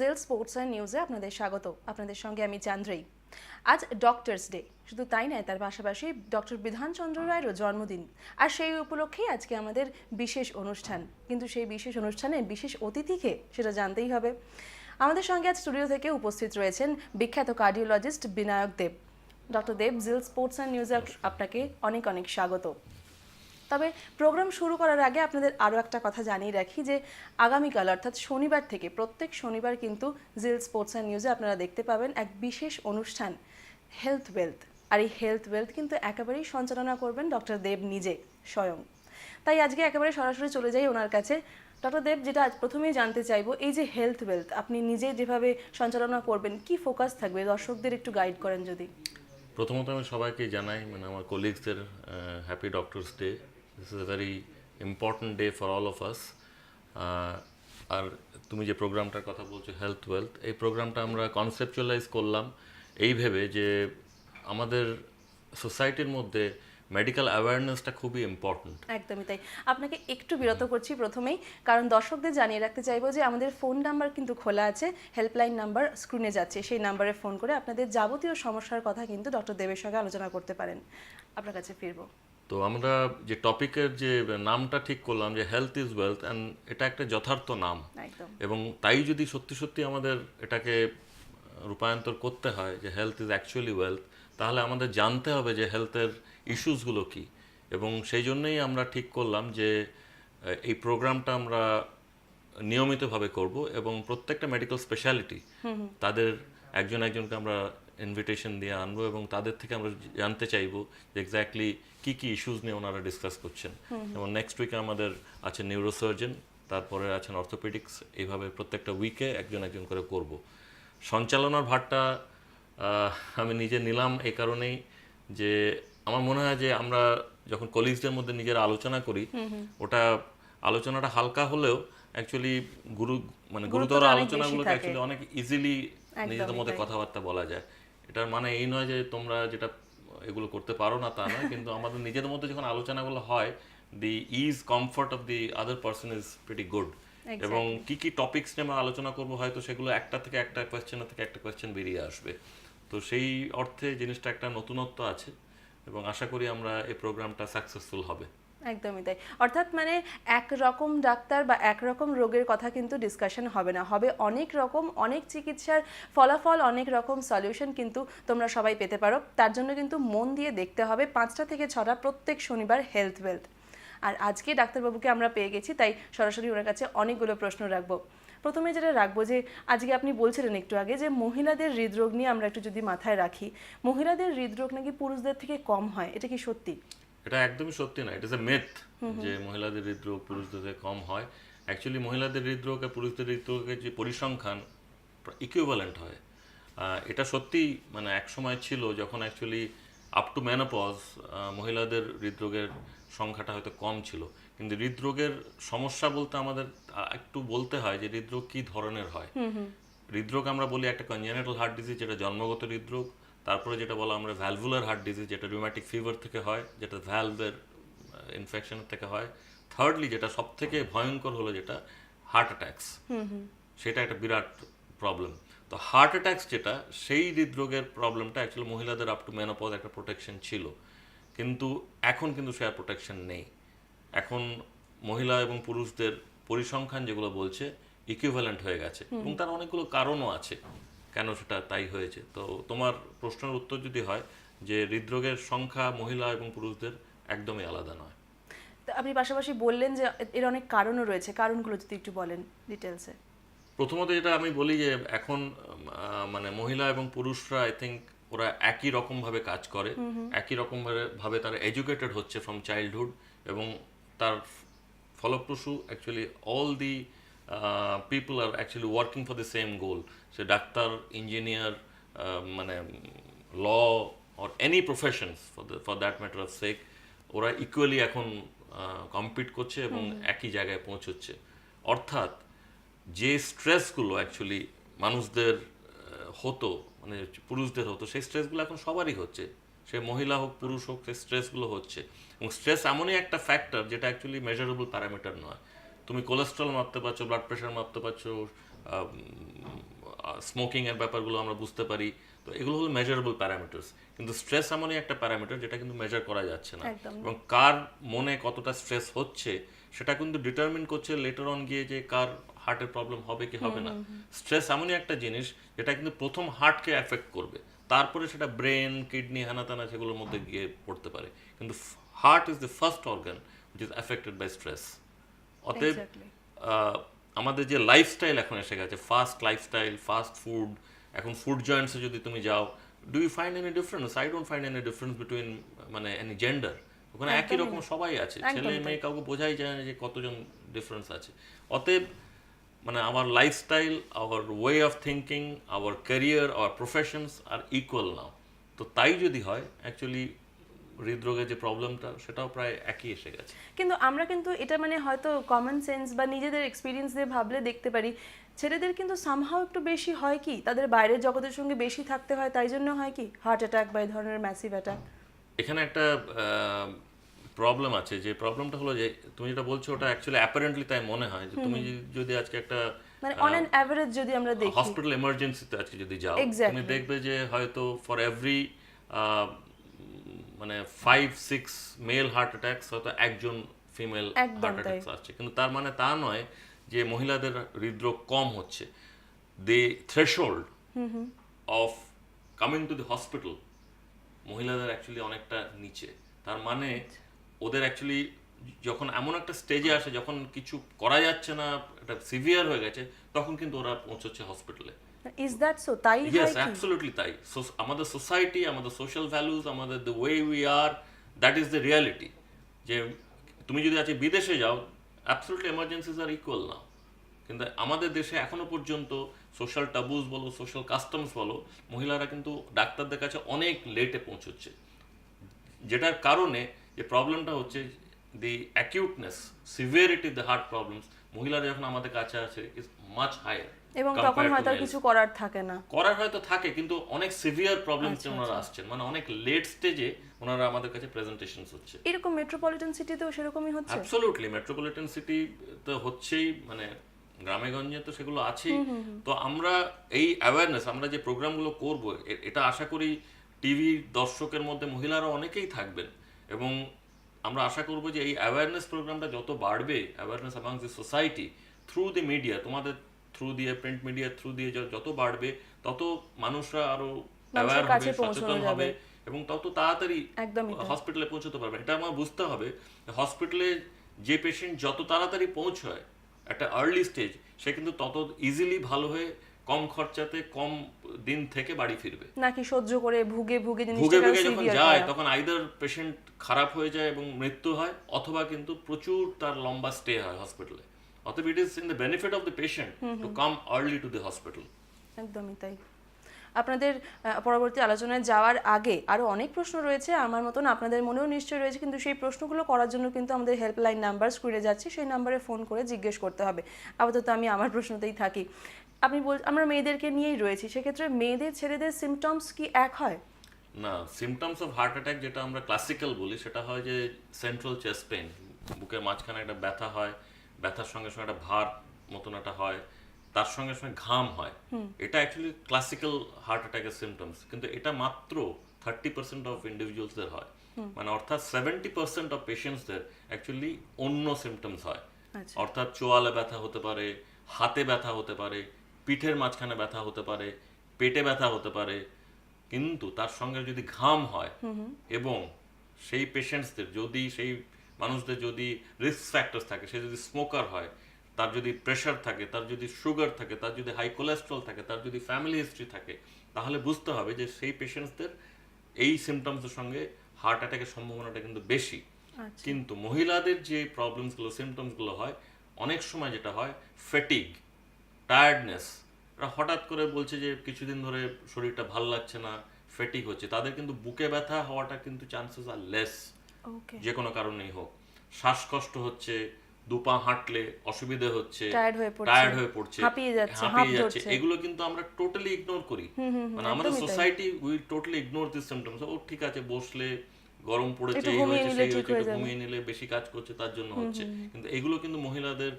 Jail sports and নিউজে আপনাদের স্বাগত। আপনাদের সঙ্গে আমি চান্দ্রেই। আজ ডক্টরস ডে, শুধু তাই নয়, তার পাশাপাশি ডক্টর বিধানচন্দ্র রায়েরও জন্মদিন। আর সেই উপলক্ষেই আজকে আমাদের বিশেষ অনুষ্ঠান। কিন্তু সেই বিশেষ অনুষ্ঠানে বিশেষ অতিথিকে সেটা জানতেই হবে। আমাদের সঙ্গে আজ স্টুডিও থেকে উপস্থিত রয়েছেন বিখ্যাত কার্ডিওলজিস্ট বিনায়ক দেব। ডক্টর দেব, জেল স্পোর্টস অ্যান্ড নিউজে আপনাকে অনেক অনেক স্বাগত। তবে প্রোগ্রাম শুরু করার আগে আপনাদের আরও একটা কথা জানিয়ে রাখি যে আগামীকাল অর্থাৎ শনিবার থেকে প্রত্যেক শনিবার কিন্তু জিল স্পোর্টস অ্যান্ড নিউজে আপনারা দেখতে পাবেন এক বিশেষ অনুষ্ঠান, হেলথ ওয়েলথ। আর এই হেলথ ওয়েলথ কিন্তু একেবারেই সঞ্চালনা করবেন ডক্টর দেব নিজে স্বয়ং। তাই আজকে একেবারে সরাসরি চলে যাই ওনার কাছে। ডক্টর দেব, যেটা আজ প্রথমেই জানতে চাইবো, এই যে হেলথ ওয়েলথ আপনি নিজে যেভাবে সঞ্চালনা করবেন, কি ফোকাস থাকবে, দর্শকদের একটু গাইড করেন যদি। প্রথমত আমি সবাইকে জানাই, আমার কলিগসদের happy doctors day. This is a very important day for all of us. আর তুমি যে প্রোগ্রামটার কথা বলছো, হেলথ ওয়েলথ, এই প্রোগ্রামটা আমরা কনসেপচুয়ালাইজ করলাম এই ভেবে যে আমাদের সোসাইটির মধ্যে মেডিকেল অ্যাওয়ারনেসটা খুবই ইম্পর্ট্যান্ট। একদমই তাই। আপনাকে একটু বিরত করছি প্রথমেই, কারণ দর্শকদের জানিয়ে রাখতে চাইবো যে আমাদের ফোন নাম্বার কিন্তু খোলা আছে, হেল্পলাইন নাম্বার স্ক্রিনে যাচ্ছে, সেই নাম্বারে ফোন করে আপনাদের যাবতীয় সমস্যার কথা কিন্তু ডক্টর দেবের সঙ্গে আলোচনা করতে পারেন। আপনার কাছে ফিরবো। তো আমরা যে টপিকের যে নামটা ঠিক করলাম যে হেলথ ইজ ওয়েলথ, অ্যান্ড এটা একটা যথার্থ নাম। একদম। এবং তাই যদি সত্যি সত্যি আমাদের এটাকে রূপান্তর করতে হয় যে হেলথ ইজ অ্যাকচুয়ালি ওয়েলথ, তাহলে আমাদের জানতে হবে যে হেলথের ইস্যুসগুলো কী। এবং সেই জন্যই আমরা ঠিক করলাম যে এই প্রোগ্রামটা আমরা নিয়মিতভাবে করব এবং প্রত্যেকটা মেডিকেল স্পেশালিটি তাদের একজন একজনকে আমরা ইনভিটেশন দিয়ে আনবো এবং তাদের থেকে আমরা জানতে চাইবো যে এক্স্যাক্টলি কী কী ইস্যুস নিয়ে ওনারা ডিসকাস করছেন। যেমন নেক্সট উইকে আমাদের আছেন নিউরোসার্জন, তারপরে আছেন অর্থোপেডিক্স, এইভাবে প্রত্যেকটা উইকে একজন একজন করে করব। সঞ্চালনার ভারটা আমি নিজে নিলাম এই কারণেই যে আমার মনে হয় যে আমরা যখন কলিগসদের মধ্যে নিজেরা আলোচনা করি, ওটা আলোচনাটা হালকা হলেও অ্যাকচুয়ালি গুরুতর আলোচনাগুলোকে অ্যাকচুয়ালি অনেক ইজিলি নিজেদের মধ্যে কথাবার্তা বলা যায়। এটার মানে এই নয় যে তোমরা যেটা এগুলো করতে পারো না, তা নয়, কিন্তু আমাদের নিজেদের মধ্যে যখন আলোচনাগুলো হয়, the is comfort of the other person is pretty good. এবং কি কি টপিকস নিয়ে আমরা আলোচনা করবো, হয়তো সেগুলো একটা থেকে একটা কোয়েশ্চেন থেকে একটা কোয়েশ্চেন বেরিয়ে আসবে। তো সেই অর্থে জিনিসটা একটা নতুনত্ব আছে এবং আশা করি আমরা এই প্রোগ্রামটা সাকসেসফুল হবে। একদমই তাই। অর্থাৎ মানে একরকম ডাক্তার বা একরকম রোগের কথা কিন্তু ডিসকাশন হবে না, হবে অনেক রকম, অনেক চিকিৎসার ফলাফল, অনেক রকম সলিউশন কিন্তু তোমরা সবাই পেতে পারো। তার জন্য কিন্তু মন দিয়ে দেখতে হবে 5টা থেকে 6টা প্রত্যেক শনিবার হেলথ ওয়েলথ। আর আজকে ডাক্তারবাবুকে আমরা পেয়ে গেছি, তাই সরাসরি ওনার কাছে অনেকগুলো প্রশ্ন রাখবো। প্রথমে যেটা রাখবো যে আজকে আপনি বলছিলেন একটু আগে যে মহিলাদের হৃদরোগ নিয়ে আমরা একটু যদি মাথায় রাখি, মহিলাদের হৃদরোগ নাকি পুরুষদের থেকে কম হয়, এটা কি সত্যি? এটা একদমই সত্যি না, ইট ইজ এ মিথ যে মহিলাদের হৃদরোগ পুরুষদের থেকে কম হয়। অ্যাকচুয়ালি মহিলাদের হৃদরোগ আর পুরুষদের হৃদরোগের যে পরিসংখ্যান ইকুইভ্যালেন্ট হয়। এটা সত্যি এক সময় ছিল যখন অ্যাকচুয়ালি আপ টু মেনোপজ মহিলাদের হৃদরোগের সংখ্যাটা হয়তো কম ছিল। কিন্তু হৃদরোগের সমস্যা বলতে আমাদের একটু বলতে হয় যে হৃদরোগ কী ধরনের হয়। হৃদরোগ আমরা বলি একটা কনজেনিটাল হার্ট ডিজিজ, যেটা জন্মগত হৃদরোগ। তারপরে যেটা বলা আমরা ভ্যালভুলার হার্ট ডিজিজ, যেটা রিউম্যাটিক ফিভার থেকে হয়, যেটা ভ্যালভের ইনফেকশনের থেকে হয়। থার্ডলি যেটা সব থেকে ভয়ঙ্কর হলো যেটা হার্ট অ্যাটাকস, সেটা একটা বিরাট প্রবলেম। তো হার্ট অ্যাটাকস যেটা, সেই হৃদরোগের প্রবলেমটা অ্যাকচুয়ালি মহিলাদের আপ টু মেনোপজ একটা প্রোটেকশন ছিল, কিন্তু এখন কিন্তু সে আর প্রোটেকশন নেই। এখন মহিলা এবং পুরুষদের পরিসংখ্যান যেগুলো বলছে ইকুইভ্যালেন্ট হয়ে গেছে, এবং তার অনেকগুলো কারণও আছে কেন সেটা তাই হয়েছে। তো তোমার প্রশ্নের উত্তর যদি হয় যে হৃদরোগের সংখ্যা মহিলা এবং পুরুষদের একদমই আলাদা নয়। আপনি পাশাপাশি বললেন যে এর অনেক কারণও রয়েছে, কারণগুলো যদি একটু বলেন ডিটেলসে। প্রথমত যেটা আমি বলি যে এখন মহিলা এবং পুরুষরা আই থিঙ্ক ওরা একই রকমভাবে কাজ করে, একই রকমভাবে তারা এডুকেটেড হচ্ছে ফ্রম চাইল্ডহুড, এবং তার ফলপ্রসূ actually all the people are actually working for the same goal. সে ডাক্তার, engineer, law or any professions for that matter of sake, ওরা ইকুয়ালি এখন কম্পিট করছে এবং একই জায়গায় পৌঁছচ্ছে। অর্থাৎ যে স্ট্রেসগুলো অ্যাকচুয়ালি মানুষদের হতো, পুরুষদের হতো, সেই স্ট্রেসগুলো এখন সবারই হচ্ছে, সে মহিলা হোক পুরুষ হোক, সেই স্ট্রেসগুলো হচ্ছে। এবং স্ট্রেস এমনই একটা ফ্যাক্টর যেটা অ্যাকচুয়ালি মেজারেবল প্যারামিটার নয়। তুমি কোলেস্ট্রল মাপতে পারছো, ব্লাড প্রেশার মাপতে পারছো, স্মোকিং এর ব্যাপারগুলো আমরা বুঝতে পারি। তো এগুলো হলো মেজারেবল প্যারামিটার্স, কিন্তু স্ট্রেস এমনই একটা প্যারামিটার যেটা কিন্তু মেজার করা যাচ্ছে না। একদম। এবং কার মনে কতটা স্ট্রেস হচ্ছে সেটা কিন্তু ডিটারমিন করছে লেটার অন গিয়ে যে কার হার্টের প্রবলেম হবে কি হবে না। স্ট্রেস এমনই একটা জিনিস যেটা কিন্তু প্রথম হার্টকে এফেক্ট করবে, তারপরে সেটা ব্রেন, কিডনি, হানাতানা সেগুলোর মধ্যে গিয়ে পড়তে পারে, কিন্তু heart is the first organ which is affected by stress. অতএব Exactly. আমাদের যে লাইফস্টাইল এখন এসে গেছে, ফাস্ট লাইফস্টাইল, ফাস্ট ফুড, এখন ফুড জয়েন্টসে যদি তুমি যাও, do you find any difference? I don't find any difference between মানে এনি জেন্ডার। ওখানে একই একদমই রকম না। সবাই আছে, একদম ছেলে তাই। মেয়ে কাউকে বোঝাই যায় না যে কতজন ডিফারেন্স আছে। অতএব মানে আমার lifestyle, our way of thinking, our career, our professions are equal now. তো তাই যদি হয় অ্যাকচুয়ালি হৃদরোগের যে প্রবলেমটা সেটাও প্রায় একই এসে গেছে। কিন্তু আমরা কিন্তু এটা মানে হয়তো কমন সেন্স বা নিজেদের এক্সপিরিয়েন্স দিয়ে ভাবলে দেখতে পারি, ছেলেদের কিন্তু সামহাও একটু বেশি হয় কি, তাদের বাইরের জগতের সঙ্গে বেশি থাকতে হয়, তাই জন্য হয় কি হার্ট অ্যাটাক বা এই ধরনের ম্যাসিভ অ্যাটাক। এখানে একটা প্রবলেম আছে, যে প্রবলেমটা হলো যে তুমি যেটা বলছো ওটা অ্যাকচুয়ালি অ্যাপারেন্টলি তাই মনে হয় যে তুমি যদি আজকে একটা মানে অন অ্যান অ্যাভারেজ যদি আমরা দেখি হসপিটাল এমার্জেন্সিতে আজকে যদি যাও, Exactly. তুমি দেখবে যে হয়তো ফর এভরি মানে 5-6 মেল হার্ট অ্যাটাকস হয়তো একজন ফিমেল একদম হার্ট তাই। অ্যাটাকস আসছে। কিন্তু তার মানে তা নয় যে মহিলাদের হৃদরোগ কম হচ্ছে। The threshold of coming to the hospital মহিলাদের অ্যাকচুয়ালি অনেকটা নিচে। তার মানে ওদের অ্যাকচুয়ালি যখন এমন একটা স্টেজে আসে, যখন কিছু করা যাচ্ছে না, এটা সিভিয়ার হয়ে গেছে, তখন কিন্তু ওরা পৌঁছচ্ছে হসপিটালে। Is that so? তাই হয় ইয়েস, কি? অ্যাবসলিউটলি তাই। সো আমাদের সোসাইটি, আমাদের সোশ্যাল ভ্যালুজ, আমাদের the way we are, that is the reality. যে তুমি যদি আজকে বিদেশে যাও, অ্যাবসলিউটলি এমার্জেন্সিজ আর ইকুয়াল না। কিন্তু আমাদের দেশে এখনো পর্যন্ত সোশ্যাল টাবুজ বলো, সোশ্যাল কাস্টমস বলো, মহিলারা কিন্তু ডাক্তারদের কাছে অনেক লেটে পৌঁছচ্ছে। যেটার কারণে যে প্রবলেমটা হচ্ছে দি অ্যাকিউটনেস, সিভিয়ারিটি দ্য হার্ট প্রবলেমস, মহিলারা যখন আমাদের কাছে আছে ইজ মাচ হায়ার। এবং তখন হয়তো আর কিছু করার থাকে না। করার হয়তো থাকে, কিন্তু অনেক সিভিয়ার প্রবলেমস আচ্ছা, ওনারা আসছেন, মানে অনেক লেট স্টেজে ওনারা আমাদের কাছে প্রেজেন্টেশনস হচ্ছে। এরকম মেট্রোপলিটন সিটিতেও সেরকমই হচ্ছে? অ্যাবসলিউটলি, মেট্রোপলিটন সিটি তো হচ্ছেই, মানে গ্রামে গঞ্জে তো সেগুলো আছেই। তো আমরা এই অ্যাওয়ারনেস, আমরা যে প্রোগ্রামগুলো করব, এটা আশা করি টিভি দর্শকের মধ্যে মহিলারা অনেকেই থাকবেন, এবং আমরা আশা করব যে এই অ্যাওয়ারনেস প্রোগ্রামটা যত বাড়বে, awareness among the society through the media, তোমাদের থ্রু দিয়ে, প্রিন্ট মিডিয়া থ্রু দিয়ে যত বাড়বে, তত মানুষরা আরো অ্যাওয়ার হবে, কাছে পৌঁছানো সচেতন যাবে। হবে, এবং তত তাড়াতাড়ি একদমই তাই। হসপিটালে পৌঁছতে পারবে। এটা আমার বুঝতে হবে, হসপিটালে যে পেশেন্ট যত তাড়াতাড়ি পৌঁছায় একটা আর্লি স্টেজ, সে কিন্তু তত ইজিলি ভালো হয়ে কম খরচাতে কম দিন থেকে বাড়ি ফিরবে। নাকি সহ্য করে ভুগে ভুগে ভুগে জিনিসটাকে ভুগে যখন সিভিয়ার যায় করা। তখন আইদার পেশেন্ট খারাপ হয়ে যায় এবং মৃত্যু হয়, অথবা কিন্তু প্রচুর তার লম্বা স্টে হয় হসপিটালে। অতএব it is in the benefit of the patient to come early to the hospital. একদমই তাই। আপনাদের পরবর্তী আলোচনায় যাওয়ার আগে আরও অনেক প্রশ্ন রয়েছে, আমার মতন আপনাদের মনেও নিশ্চয়ই রয়েছে, কিন্তু সেই প্রশ্নগুলো করার জন্য কিন্তু আমাদের হেল্পলাইন নাম্বার স্ক্রিনে যাচ্ছে, সেই নাম্বারে ফোন করে জিজ্ঞেস করতে হবে। আপাতত আমি আমার প্রশ্নতেই থাকি। আমরা মেয়েদেরকে নিয়েই রয়েছি, সেক্ষেত্রে মেয়েদের ছেলেদের সিমটমস কি এক হয়? না, সিমটমস অফ হার্ট অ্যাটাক যেটা আমরা ক্লাসিক্যাল বলি, সেটা হয় যে সেন্ট্রাল চেস্ট পেইন, বুকের মাঝখানে একটা ব্যথা হয়, ব্যথার সঙ্গে সঙ্গে একটা ভার মতন একটা হয়, তার সঙ্গে সঙ্গে ঘাম হয়। এটা অ্যাকচুয়ালি ক্লাসিক্যাল হার্ট অ্যাটাকের সিমটমস, কিন্তু এটা মাত্র 30% অফ ইন্ডিভিজুয়ালসদের হয়। মানে অর্থাৎ 70% অফ পেশেন্টসদের অ্যাকচুয়ালি অন্য সিমটমস হয়। আচ্ছা। অর্থাৎ চোয়ালে ব্যথা হতে পারে, হাতে ব্যথা হতে পারে, পিঠের মাঝখানে ব্যথা হতে পারে, পেটে ব্যথা হতে পারে, কিন্তু তার সঙ্গে যদি ঘাম হয়, এবং সেই পেশেন্টসদের যদি, সেই মানুষদের যদি রিস্ক ফ্যাক্টরস থাকে, সে যদি স্মোকার হয়, তার যদি প্রেশার থাকে, তার যদি সুগার থাকে, তার যদি হাই কোলেস্ট্রল থাকে, তার যদি ফ্যামিলি হিস্ট্রি থাকে, তাহলে বুঝতে হবে যে সেই পেশেন্টসদের এই সিমটমসের সঙ্গে হার্ট অ্যাটাকের সম্ভাবনাটা কিন্তু বেশি। আচ্ছা। কিন্তু মহিলাদের যে প্রবলেমসগুলো, সিমটমসগুলো হয়, অনেক সময় যেটা হয় ফ্যাটিগ, টায়ার্ডনেস, এরা হঠাৎ করে বলছে যে কিছুদিন ধরে শরীরটা ভাল লাগছে না, ফ্যাটিগ হচ্ছে, তাদের কিন্তু বুকে ব্যথা হওয়াটা কিন্তু চান্সেস আর লেস, ওকে। যে কোনো কারণেই হোক। শ্বাসকষ্ট হচ্ছে, দুপা হাঁটলে অসুবিধা হচ্ছে, টায়ার্ড হয়ে পড়ছে, হাঁপিয়ে যাচ্ছে, এগুলো কিন্তু আমরা টোটালি ইগনোর করি। মানে আমাদের society we totally ignore this symptoms. ও ঠিক আছে, বসলে গরম পড়েছে, এই হয়েছে, সেই হয়েছে, একটু ঘুমিয়ে নিলে বেশি কাজ করছে, তার জন্য হচ্ছে। কিন্তু এগুলো কিন্তু মহিলাদের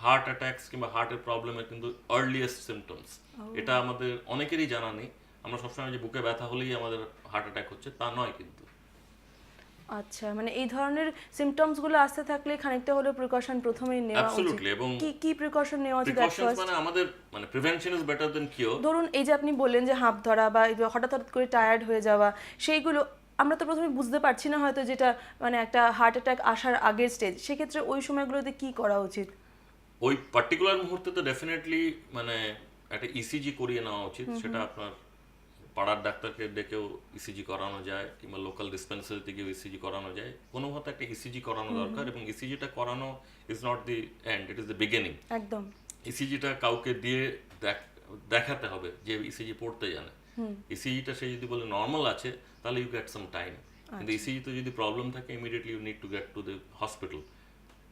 হার্ট অ্যাটাকস কিংবা হার্টের প্রবলেমের কিন্তু আর্লিয়েস্ট সিমটমস, এটা আমাদের অনেকেরই জানা নেই। আমরা সবসময় যে বুকে ব্যথা হলেই আমাদের হার্ট অ্যাটাক হচ্ছে তা নয় কিন্তু। আচ্ছা, মানে এই ধরনের সিমটমস গুলো আসতে থাকলে খানিকটা হলেও প্রিকশন প্রথমেই নেওয়া উচিত। অ্যাবসলিউটলি। এবং কি কি প্রিকশন নেওয়া উচিত? প্রিকশনস মানে আমাদের মানে prevention is better then cure. ধরুন এই যে আপনি বললেন যে হাঁপ ধরা বা এই যে হঠাৎ হঠাৎ করে টায়ার্ড হয়ে যাওয়া, সেইগুলো আমরা তো প্রথমে বুঝতে পারছি না হয়তো, যেটা মানে একটা হার্ট অ্যাটাক আসার আগের স্টেজ, সেক্ষেত্রে ওই সময়গুলোতে কি করা উচিত? ওই পার্টিকুলার মুহূর্তে তো ডেফিনেটলি মানে একটা ইসিজি করিয়ে নেওয়া উচিত। সেটা আপনার পাড়ার ডাক্তারকে ডেকেও ইসিজি করানো যায় কিংবা লোকাল ডিসপেন্সারিতে গিয়েও ইসিজি করানো যায়। কোনো মতে একটা ইসিজি করানো দরকার, এবং ইসিজিটা করানো is not the end, it is the beginning. একদম। ইসিজিটা কাউকে দিয়ে দেখাতে হবে যে ইসিজি পড়তে জানে। ইসিজিটা সে যদি বলে নর্মাল আছে তাহলে ইউ গেট সাম টাইম, কিন্তু ইসিজিতে যদি প্রবলেম থাকে immediately you need to get to the hospital.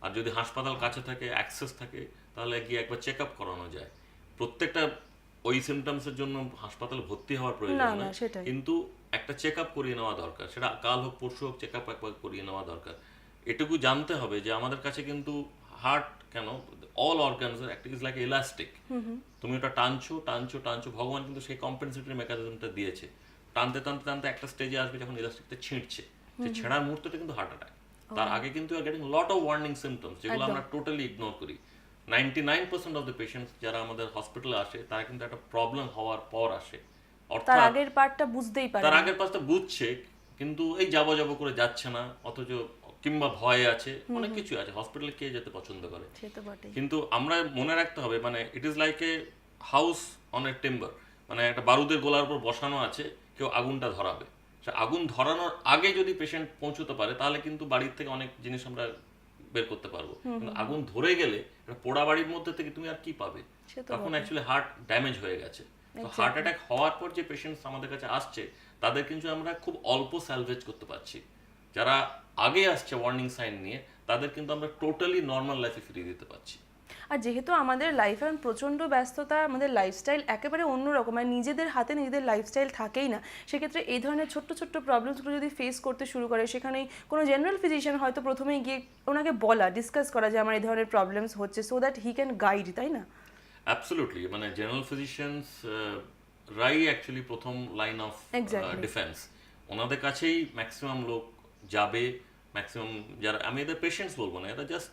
আর যদি হাসপাতাল কাছে থাকে, অ্যাক্সেস থাকে, তাহলে গিয়ে একবার চেক আপ করানো যায়। প্রত্যেকটা ওই সিমটমসের জন্য হাসপাতালে ভর্তি হওয়ার প্রয়োজন না, নেই, সেটাই। কিন্তু একটা চেক আপ করিয়ে নেওয়া দরকার। সেটা কাল হোক পরশু হোক, চেক আপ একবার করিয়ে নেওয়া দরকার। এটুকু জানতে হবে যে আমাদের কাছে কিন্তু হার্ট কেন, অল অর্গানস একটা ইজ লাইক ইলাস্টিক। তুমি ওটা টানছো টানছো টানছো, ভগবান কিন্তু সেই কম্পেনসেটরি মেকানিজমটা দিয়েছে। টানতে টানতে টানতে একটা স্টেজে আসবে যখন ইলাস্টিকটা ছিঁড়ছে, সেই ছেঁড়ার মুহূর্তটা কিন্তু হার্ট অ্যাটাক। তার আগে কিন্তু you are getting lot of warning symptoms, যেগুলো আমরা টোটালি ইগনোর করি। 99% অফ দ্য পেশেন্টস যারা আমাদের হসপিটালে আসে তারা কিন্তু একটা প্রবলেম হওয়ার পর আসে, তার অর্থাৎ আগের পার্টটা বুঝতেই পারে তার না। আগের পাশটা বুঝছে কিন্তু এই যাবো যাবো করে যাচ্ছে না, অথচ কিংবা ভয় আছে, অনেক কিছু আছে। হসপিটালে কে যেতে পছন্দ করে? সে তো বটেই। কিন্তু আমরা মনে রাখতে হবে মানে it is like a house on a timber, মানে একটা বারুদের গোলার উপর বসানো আছে, কেউ আগুনটা ধরাবে। সে আগুন ধরানোর আগে যদি পেশেন্ট পৌঁছতে পারে তাহলে কিন্তু বাড়ির থেকে অনেক জিনিস আমরা বের করতে পারবো। কিন্তু আগুন ধরে গেলে একটা পোড়া বাড়ির মধ্যে থেকে তুমি আর কি পাবে? তখন অ্যাকচুয়ালি হার্ট ড্যামেজ হয়ে গেছে। তো হার্ট অ্যাটাক হওয়ার পর যে পেশেন্টস আমাদের কাছে আসছে তাদের কিন্তু আমরা খুব অল্প স্যালভেজ করতে পারছি। যারা আগে আসছে ওয়ার্নিং সাইন নিয়ে তাদের কিন্তু আমরা টোটালি নর্মাল লাইফে ফিরিয়ে দিতে পারছি। আর যেহেতু আমাদের লাইফে এখন প্রচণ্ড ব্যস্ততা, আমাদের লাইফস্টাইল একেবারে অন্যরকম, আর নিজেদের হাতে নিজেদের লাইফস্টাইল থাকেই না, সেক্ষেত্রে এই ধরনের ছোট্ট ছোট্ট প্রবলেমসগুলো যদি ফেস করতে শুরু করে, সেখানেই কোনো জেনারেল ফিজিশিয়ান হয়তো প্রথমেই গিয়ে ওনাকে বলা, ডিসকাস করা যে আমার এই ধরনের প্রবলেমস হচ্ছে, so that he can guide, তাই না? অ্যাবসলিউটলি। মানে জেনারেল ফিজিশিয়ানস রাই অ্যাকচুয়ালি প্রথম লাইন অফ ডিফেন্স। ওনাদের কাছেই ম্যাক্সিমাম লোক যাবে, ম্যাক্সিমাম যারা, আমি এদের পেশেন্টস বলবো না, এরা জাস্ট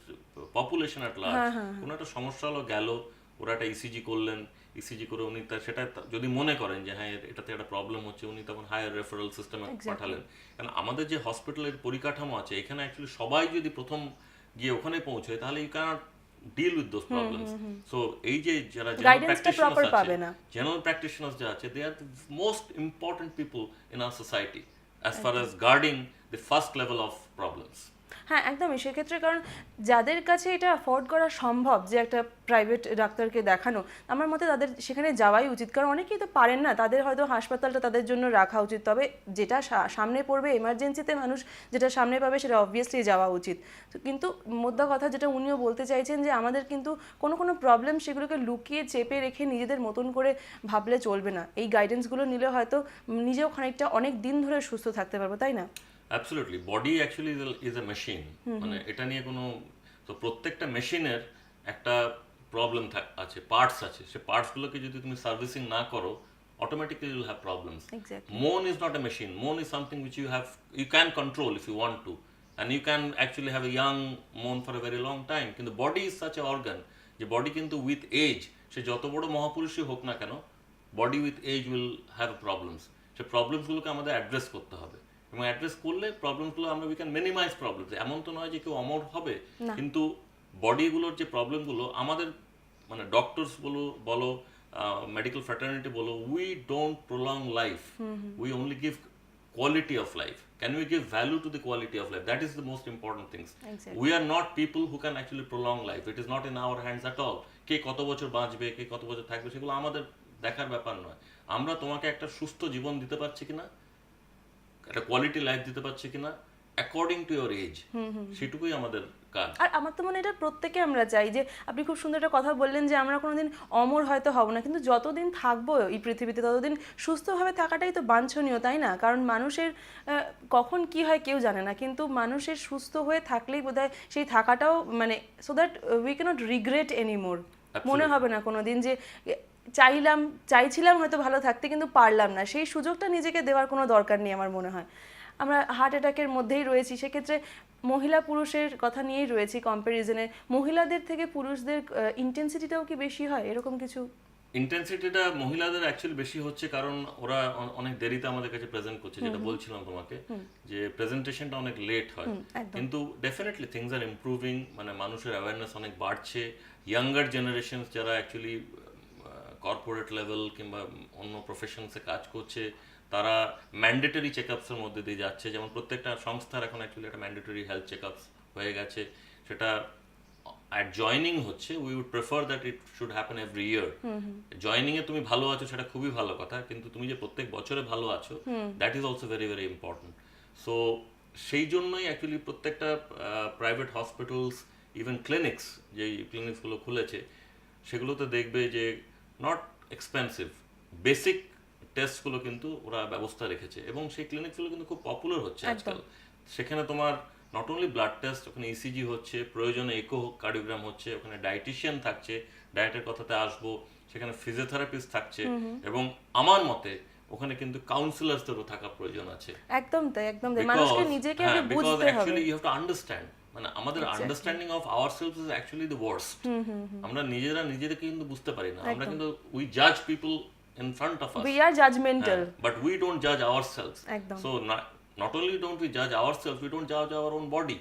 পপুলেশন অ্যাট লার্জ। কোনো একটা সমস্যা হলো, গেল ওরা একটা ইসিজি করলেন, ইসিজি করে উনি সেটা যদি মনে করেন যে হ্যাঁ এটাতে একটা প্রবলেম হচ্ছে, উনি তখন হায়ার রেফারেল সিস্টেমে পাঠালেন। কারণ আমাদের যে হসপিটালের পরিকাঠামো আছে এখানে অ্যাকচুয়ালি সবাই যদি প্রথম গিয়ে ওখানে পৌঁছয় তাহলে you cannot deal with those problems. So এই যে যারা জেনারেল প্র্যাকটিশনার্স যা আছে, they are the most important people in our society as far as guarding the first level of problems. হ্যাঁ, একদমই। সেক্ষেত্রে কারণ যাদের কাছে এটা অ্যাফোর্ড করা সম্ভব যে একটা প্রাইভেট ডাক্তারকে দেখানো, আমার মতে তাদের সেখানে যাওয়াই উচিত। কারণ অনেকেই তো পারেন না, তাদের হয়তো হাসপাতালটা তাদের জন্য রাখা উচিত। তবে যেটা সামনে পড়বে এমার্জেন্সিতে, মানুষ যেটা সামনে পাবে সেটা অবভিয়াসলি যাওয়া উচিত। তো কিন্তু মোদ্দা কথা যেটা উনিও বলতে চাইছেন যে আমাদের কিন্তু কোনো কোনো প্রবলেম সেগুলোকে লুকিয়ে চেপে রেখে নিজেদের মতন করে ভাবলে চলবে না। এই গাইডেন্সগুলো নিলে হয়তো নিজেও খানিকটা অনেক দিন ধরে সুস্থ থাকতে পারবো, তাই না? Absolutely. Body actually is a machine, মানে এটা নিয়ে কোনো, তো প্রত্যেকটা মেশিনের একটা প্রবলেম আছে, পার্টস আছে। সে পার্টসগুলোকে যদি তুমি সার্ভিসিং না করো automatically you will have problems. মন ইজ নট এ মেশিন, মন is something which you can control if you want to, and you can actually have a young মন for a very long time. কিন্তু body is such a organ যে body কিন্তু with age, সে যত বড় মহাপুরুষই হোক না কেন, body with age will have problems. সে প্রবলেমসগুলোকে আমাদের অ্যাড্রেস করতে হবে, এবং অ্যাড্রেস করলে প্রবলেমগুলো আমরা উই ক্যান মিনিমাইজ প্রবলেমস। এমন তো নয় যে কেউ অমর হবে, কিন্তু বডিগুলোর যে প্রবলেমগুলো আমাদের, মানে ডক্টরস বলো মেডিকেল ফ্র্যাটার্নিটি বলো, we don't prolong life, we only give quality of life. Can we give value to the quality of life? That is the most important things. We are not people who can actually prolong life. It is not in our hands at all. কে কত বছর বাঁচবে, কে কত বছর থাকবে, সেগুলো আমাদের দেখার ব্যাপার নয়। আমরা তোমাকে একটা সুস্থ জীবন দিতে পারছি কিনা, একটা কোয়ালিটি লাইফ দিতে পারছি কিনা, অ্যাকর্ডিং টু ইওর এজ, সেটুকুই আমাদের কাজ। আর আমার তো মনে হয় এটা প্রত্যেকে আমরা চাই, যে আপনি খুব সুন্দর একটা কথা বললেন যে আমরা কোনোদিন অমর হয়তো হব না, কিন্তু যতদিন থাকবো এই পৃথিবীতে ততদিন সুস্থভাবে থাকাটাই তো বাঞ্ছনীয়, তাই না? কারণ মানুষের কখন কি হয় কেউ জানে না, কিন্তু মানুষের সুস্থ হয়ে থাকলেই বোধহয় সেই থাকাটাও মানে so that we cannot regret anymore. মনে হবে না কোনোদিন যে চাইছিলাম হয়তো ভালো থাকতে কিন্তু পারলাম না, সেই সুযোগটা নিজেকে দেওয়ার কোনো দরকার নেই আমার মনে হয়। আমরা হার্ট অ্যাটাকের মধ্যেই রয়েছি, সেক্ষেত্রে মহিলা পুরুষের কথা নিয়েই রয়েছি কম্প্যারিজনে, মহিলাদের থেকে পুরুষদের ইন্টেন্সিটিটাও কি বেশি হয় এরকম কিছু? ইন্টেন্সিটিটা মহিলাদের অ্যাকচুয়ালি বেশি হচ্ছে কারণ ওরা অনেক দেরিতে আমাদের কাছে প্রেজেন্ট করছে, যেটা বলছিলাম তোমাকে, যে প্রেজেন্টেশনটা অনেক লেট হয়। কিন্তু ডেফিনেটলি থিংস আর ইমপ্রুভিং, মানে মানুষের অ্যাওয়ারনেস অনেক বাড়ছে। ইয়াঙ্গার জেনারেশন যারা অ্যাকচুয়ালি কর্পোরেট লেভেল কিংবা অন্য প্রফেশনসে কাজ করছে, তারা ম্যান্ডেটরি চেকআপসের মধ্যে দিয়ে যাচ্ছে। যেমন প্রত্যেকটা সংস্থার এখন অ্যাকচুয়ালি একটা ম্যান্ডেটরি হেলথ চেকআপস হয়ে গেছে, সেটা at joining হচ্ছে, we would prefer that it should happen every year. Joining এ তুমি ভালো আছো সেটা খুবই ভালো কথা, কিন্তু তুমি যে প্রত্যেক বছরে ভালো আছো, that is also very very important. So সেই জন্যই অ্যাকচুয়ালি প্রত্যেকটা প্রাইভেট হসপিটালস, ইভেন ক্লিনিক্স, যেই ক্লিনিক্সগুলো খুলেছে সেগুলোতে দেখবে যে নট এক্সপেন্সিভ বেসিক টেস্টগুলো কিন্তু ওরা ব্যবস্থা রেখেছে, এবং সেই ক্লিনিকগুলো কিন্তু খুব পপুলার হচ্ছে আজকাল। সেখানে তোমার নট অনলি ব্লাড টেস্ট, ওখানে ইসিজি হচ্ছে, প্রয়োজনে ইকো কার্ডিওগ্রাম হচ্ছে, ওখানে ডায়েটিশিয়ান থাকছে, ডায়েটের কথাতে আসবো, সেখানে ফিজিওথেরাপিস্ট থাকছে, এবং আমার মতে ওখানে কিন্তু কাউন্সিলরসদেরও থাকা প্রয়োজন আছে। একদম তাই, একদম তাই, মানুষকে নিজেকে আগে বুঝতে হবে। Actually you have to understand, মানে আমাদের understanding of ourselves is actually the worst. আমরা নিজেদেরকে কিন্তু বুঝতে পারি না, আমরা কিন্তু উই জাজ people in front of us. We are judgmental. But we don't judge ourselves. একদম। So not only don't we judge ourselves, we don't judge our own body.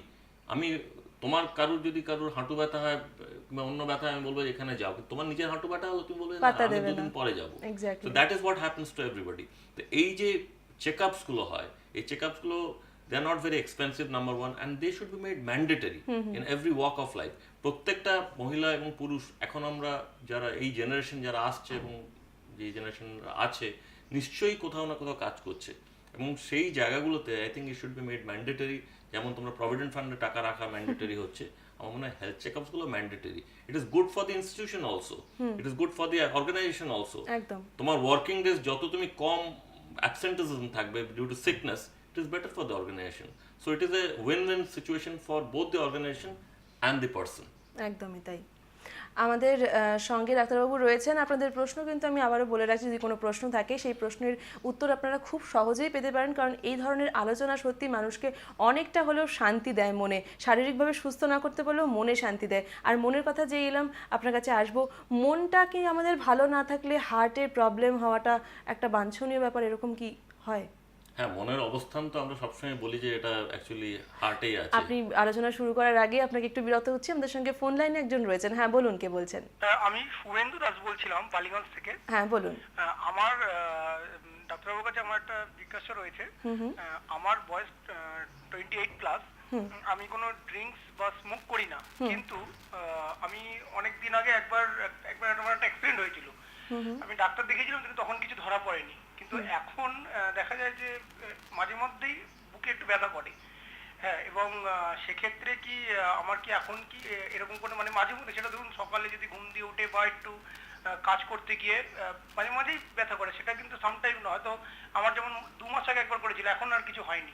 আমি তোমার যদি কারোর হাঁটু ব্যথা হয় কিংবা অন্য ব্যথা, আমি বলবো এখানে যাও, তোমার নিজের হাঁটু ব্যথা হলো তুমি বলবে আমি দুদিন পরে যাবো। So that is what happens to everybody. তো এই যে চেকআপস গুলো হয়, এই চেকআপস গুলো they are not very expensive, number one, and they should be made mandatory in every walk of life. প্রত্যেকটা মহিলা এবং পুরুষ, এখন আমরা যারা এই জেনারেশন যারা আসছে এবং যে জেনারেশন আছে, নিশ্চয়ই কোথাও না কোথাও কাজ করছে, এবং সেই জায়গাগুলোতে I think it should be made mandatory. যেমন তোমরা প্রভিডেন্ট ফান্ডে টাকা রাখা ম্যান্ডেটরি হচ্ছে, আমার মনে হয় হেলথ চেকআপস গুলো mandatory. It is good for the institution also, it is good for the organization also. তোমার ওয়ার্কিং ডেজ যত তুমি কম অ্যাবসেন্টিজম থাকবে due to sickness, it is better for the organization. So it is a win win situation for both the organization and the person. একদমই তাই। আমাদের সঙ্গে ডাক্তারবাবু রয়েছেন। আপনাদের প্রশ্ন কিন্তু আমি আবারও বলে রাখছি, যদি কোনো প্রশ্ন থাকে সেই প্রশ্নের উত্তর আপনারা খুব সহজেই পেতে পারেন, কারণ এই ধরনের আলোচনা সত্যি মানুষকে অনেকটা হলেও শান্তি দেয় মনে, শারীরিকভাবে সুস্থ না করতে পারলেও মনে শান্তি দেয়। আর মনের কথা যে এলাম আপনার কাছে আসবো, মনটা কি আমাদের ভালো না থাকলে হার্টের প্রবলেম হওয়াটা একটা বাঞ্ছনীয় ব্যাপার, এরকম কি হয়? হ্যাঁ, মনের অবস্থান তো আমরা সবসময় বলি যে এটা অ্যাকচুয়ালি হার্টেই আছে। আপনি আলোচনা শুরু করার আগে আপনাকে একটু বিরত হচ্ছি, আমাদের সঙ্গে ফোন লাইনে একজন রয়েছেন। হ্যাঁ বলুন, কে বলছেন? আমি শুভেন্দু দাস বলছিলাম বালিগঞ্জ থেকে। হ্যাঁ বলুন। আমার ডাক্তারবাবুর কাছে আমার একটা জিজ্ঞাসা রয়েছে। আমার বয়স 28 প্লাস, আমি কোনো ড্রিঙ্কস বা স্মোক করি না, কিন্তু আমি অনেক দিন আগে একবার আমার একটা অ্যাক্সিডেন্ট হয়েছিল। আমি ডাক্তার দেখিয়েছিলাম কিন্তু তখন কিছু ধরা পড়েনি, কিন্তু এখন দেখা যায় যে মাঝে মধ্যেই বুকে একটু ব্যথা করে। হ্যাঁ, এবং সেক্ষেত্রে কি আমার কি এখন কি এরকম করে, মানে মাঝে মধ্যে, সেটা ধরুন সকালে যদি ঘুম দিয়ে উঠে বা একটু কাজ করতে গিয়ে মাঝে মাঝেই ব্যথা করে, সেটা কিন্তু সামটাইম নয়। তো আমার যেমন 2 মাস আগে একবার করেছিল, এখন আর কিছু হয়নি।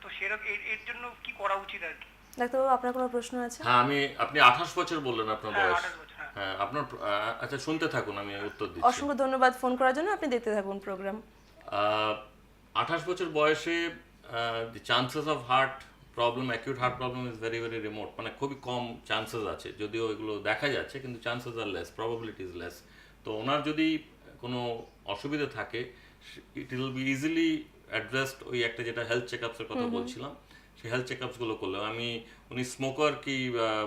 তো সেরকম এর জন্য কি করা উচিত আর কি? ডাক্তারবাবু আপনার কোনো প্রশ্ন আছে? হ্যাঁ, আপনি 28 বছর বললেন আপনার বয়স। হ্যাঁ, আপনার আচ্ছা, শুনতে থাকুন, আমি উত্তর দিচ্ছি। অসংখ্য ধন্যবাদ ফোন করার জন্য, আপনি দেখতে থাকুন প্রোগ্রাম। 28 বছর বয়সে the chances of heart problem, acute heart problem is very very remote, মানে খুবই কম চান্সেস আছে, যদিও এগুলো দেখা যাচ্ছে কিন্তু chances R less, probability is less. তো ওনার যদি কোনো অসুবিধা থাকে, it will be easily addressed ওই একটা যেটা হেলথ চেকআপসের কথা বলছিলাম, সেই হেলথ চেকআপস গুলো করলে। উনি স্মোকার কি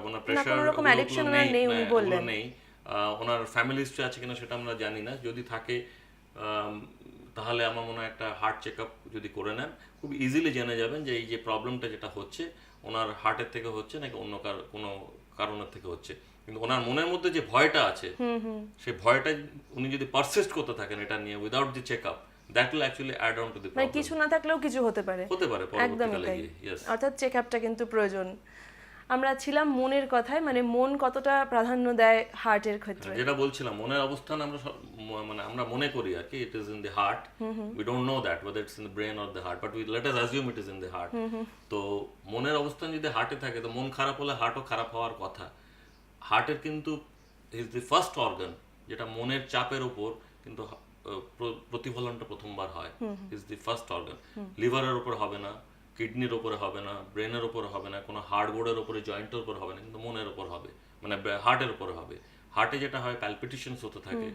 ওনার প্রেশার নেই, ওনার ফ্যামিলি হিস্ট্রি আছে কিনা সেটা আমরা জানি না, যদি থাকে তাহলে আমার মনে হয় একটা হার্ট চেকআপ যদি করে নেন, খুব ইজিলি জেনে যাবেন যে এই যে প্রবলেমটা যেটা হচ্ছে ওনার হার্টের থেকে হচ্ছে নাকি অন্য কোনো কারণের থেকে হচ্ছে। কিন্তু ওনার মনের মধ্যে যে ভয়টা আছে, সেই ভয়টা উনি যদি পারসিস্ট করতে থাকেন এটা নিয়ে without the checkup, that will actually add on to the মানে কিছু না থাকলেও কিছু হতে পারে একদমই পরবর্তীকালে তাই গিয়ে ইয়েস অর্থাৎ চেক আপটা কিন্তু প্রয়োজন আমরা ছিলাম মনের কথায় মানে মন কতটা প্রাধান্য দেয় হার্টের ক্ষেত্রে যেটা বলছিলাম মনের অবস্থান আমরা মানে আমরা মনে করি আর কি ইট is in the heart we don't know that whether it's in the brain or the heart but we let us assume it is in the heart তো মনের অবস্থান যদি হার্টে থাকে তো মন খারাপ হলে হার্টও খারাপ হওয়ার কথা হার্টের কিন্তু ইজ দি ফার্স্ট অর্গান যেটা মনের চাপের উপর কিন্তু প্রতিফলনটা প্রথমবার হয় ইজ দি ফার্স্ট অর্গান লিভারের উপর হবে না কিডনির উপরে হবে না ব্রেনের উপরে হবে না কোনো হার্ডবোর্ডের উপরে জয়েন্টের উপর হবে না কিন্তু মনের উপর হবে মানে হার্টের উপরে হবে হার্টে যেটা হয় প্যালপিটেশনস হতে থাকে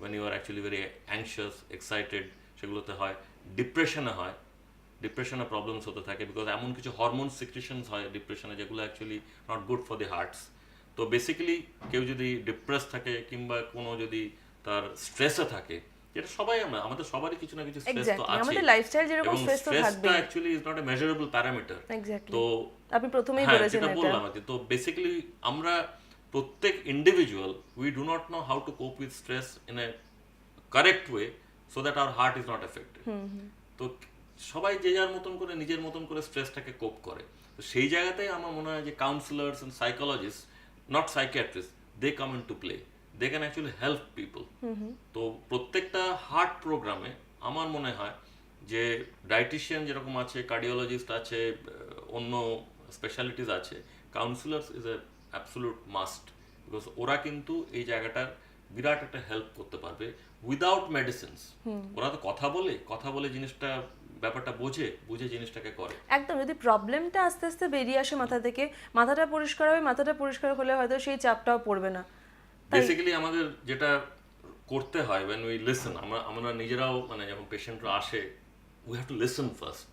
when you are actually very anxious excited সেগুলোতে হয় ডিপ্রেশনে হয় ডিপ্রেশনে প্রবলেমস হতে থাকে বিকজ এমন কিছু হরমোন সিক্রেশনস হয় ডিপ্রেশনে যেগুলো actually not good for the hearts তো বেসিক্যালি কেউ যদি ডিপ্রেস থাকে কিংবা কোনো যদি তার স্ট্রেসে থাকে যেটা সবাই আমাদের সবারই কিছু না কিছু স্ট্রেস তো আছে আমাদের লাইফস্টাইল যেরকম স্ট্রেস তো থাকবে actually is not A measurable parameter exactly তো আপনি প্রথমেই বলেছেন যেটা এটা বললাম আর কি তো বেসিক্যালি আমরা প্রত্যেক individual we do not know how to কোপ with stress in a correct way so that our heart is not affected তো সবাই যে যার মতন করে নিজের মতন করে স্ট্রেসটাকে কোপ করে তো সেই জায়গাতেই আমার মনে হয় যে counsellors and psychologist not psychiatrist they come in to play they can actually help people তো প্রত্যেকটা হার্ট প্রোগ্রামে আমার মনে হয় যে ডায়েটিশিয়ান যেরকম আছে কার্ডিওলজিস্ট আছে অন্য স্পেশালিটিস আছে councillors is a absolute must because ওরা কিন্তু এই জায়গাটার বিরাট একটা হেল্প করতে পারবে উইদাউট মেডিসিনস ওরা তো কথা বলে জিনিসটা ব্যাপারটা বুঝে জিনিসটাকে করে একদম যদি প্রবলেমটা আস্তে আস্তে বেরিয়ে আসে মাথা থেকে মাথাটা পরিষ্কার হলে হয়তো সেই চাপটাও পড়বে না বেসিক্যালি আমাদের যেটা করতে হয় when we listen আমরা নিজেরাও মানে যখন পেশেন্টরা আসে we have to listen first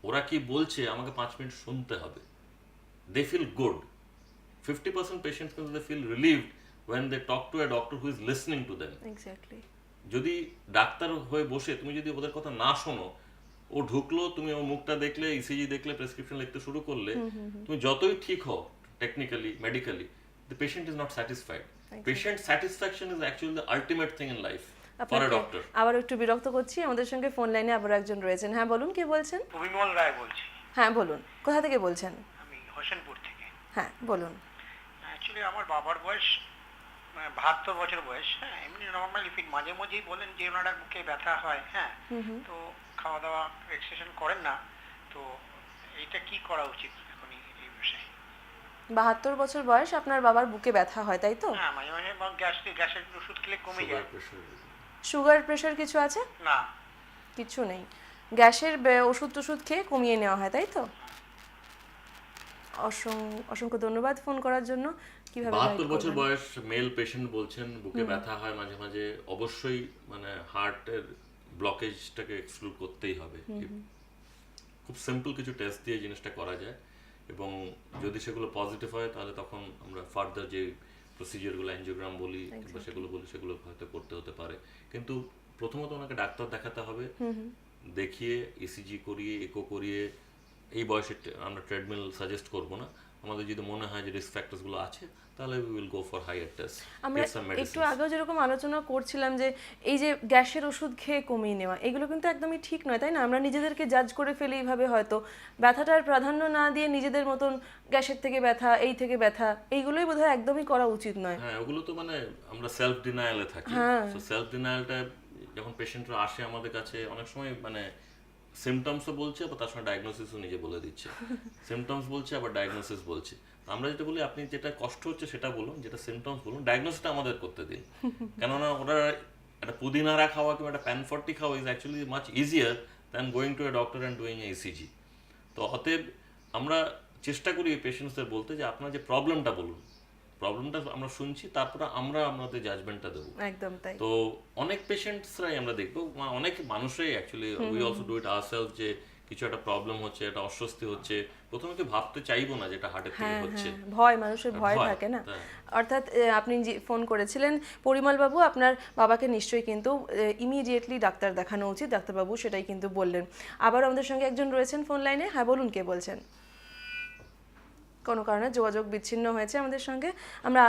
ওরা কি বলছে আমাকে 5 মিনিট শুনতে হবে they feel good 50% patients কিন্তু they feel relieved when they talk to a doctor who is listening to them exactly যদি ডাক্তার হয়ে বসে তুমি যদি ওদের কথা না শোনো ও ঢুকলো তুমি ওর মুখটা দেখলে ইসিজি দেখলে প্রেসক্রিপশন লিখতে শুরু করলে তুমি যতই ঠিক হও technically medically the patient is not satisfied patient satisfaction is actually the ultimate thing in life for a doctor আবার একটু বিরক্ত করছি আমাদের সঙ্গে ফোন লাইনে আবার একজন রয়েছেন হ্যাঁ বলুন কে বলছেন অভিমল রায় বলছি হ্যাঁ বলুন কোথা থেকে বলছেন আমি হোসেনপুর থেকে হ্যাঁ বলুন অ্যাকচুয়ালি আমার বাবার বয়স 72 বছর বয়স হ্যাঁ এমনি নর্মালি ফিট মাঝে মাঝেই বলেন যে ওনার বুকে ব্যথা হয় হ্যাঁ তো খাওয়া দাওয়া এক্সারসাইজ করেন না তো এইটা কি করা উচিত এখন এই বিষয়ে 72 বছর বয়স আপনার বাবার বুকে ব্যথা হয় তাই তো হ্যাঁ মাঝে মাঝে গ্যাসের ওষুধ খেলে কমে যায় সুগার প্রেশার কিছু আছে না কিছু নেই গ্যাসের ওষুধ খেয়ে কমিয়ে নেওয়া হয় তাই তো অসংখ্য ধন্যবাদ ফোন করার জন্য কিভাবে 72 বছর বয়স মেল পেশেন্ট বলছেন বুকে ব্যথা হয় মাঝে মাঝে অবশ্যই মানে হার্টের ব্লকেজটাকে এক্সক্লুড করতেই হবে খুব সিম্পল কিছু টেস্ট দিয়ে জিনিসটা করা যায় এবং যদি সেগুলো পজিটিভ হয় তাহলে তখন আমরা ফার্দার যে প্রসিজারগুলো অ্যাঞ্জিওগ্রাম বলি কিংবা সেগুলো হয়তো করতে হতে পারে কিন্তু প্রথমত ওনাকে ডাক্তার দেখাতে হবে দেখিয়ে ইসিজি করিয়ে ইকো করিয়ে এই বয়সে আমরা ট্রেডমিল সাজেস্ট করব না আমাদের যদি মনে হয় যে রিস্ক ফ্যাক্টরসগুলো আছে তাহলে we will go for higher test আমরা একটু আগেও যেরকম আলোচনা করছিলাম যে এই যে গ্যাসের ওষুধ খেয়ে কমিয়ে নেওয়া এগুলো কিন্তু একদমই ঠিক নয় তাই না আমরা নিজেদেরকে জাজ করে ফেলি এইভাবে হয়তো ব্যথাটার প্রাধান্য না দিয়ে নিজেদের মতন গ্যাসের থেকে ব্যথা এই থেকে ব্যথা এইগুলোই বোধহয় একদমই করা উচিত নয় হ্যাঁ ওগুলো তো মানে আমরা সেলফ ডিনায়ালে থাকি সো সেলফ ডিনায়ালটা যখন পেশেন্টরা আসে আমাদের কাছে অনেক সময় মানে সিমটমসও বলছে আবার তার সঙ্গে ডায়াগনোসিসও নিজে বলে দিচ্ছে সিমটমস বলছে আবার ডায়াগনোসিস বলছে আমরা যেটা বলি আপনি যেটা কষ্ট হচ্ছে সেটা বলুন যেটা সিমটমস বলুন ডায়াগনোসিসটা আমাদের করতে দিন কেননা ওরা একটা পুদিনারা খাওয়া কিংবা একটা প্যানফর্টি খাওয়া is actually much easier than going to a doctor and doing a ECG তো অতএব আমরা চেষ্টা করি পেশেন্টসদের বলতে যে আপনার যে প্রবলেমটা বলুন প্রবলেমটা আমরা শুনছি তারপরে আমরা আমাদের জাজমেন্টটা দেবো একদম তাই তো অনেক পেশেন্টসরাই আমরা দেখবো অনেক মানুষরাই actually we also do it ourself যে কিছু একটা প্রবলেম হচ্ছে একটা অস্বস্তি হচ্ছে প্রথমে কি ভাবতে চাইবো না যেটা হার্টের থেকে হচ্ছে মানুষের ভয় থাকে না অর্থাৎ আপনি ফোন করেছিলেন পরিমল বাবু আপনার বাবাকে নিশ্চয়ই কিন্তু ইমিডিয়েটলি ডাক্তার দেখানো উচিত ডাক্তারবাবু সেটাই কিন্তু বললেন আবার আমাদের সঙ্গে একজন রয়েছেন ফোন লাইনে হ্যাঁ বলুন কে বলছেন কোনো কারণে যোগাযোগ বিচ্ছিন্ন হয়েছে আমাদের সঙ্গে আমরা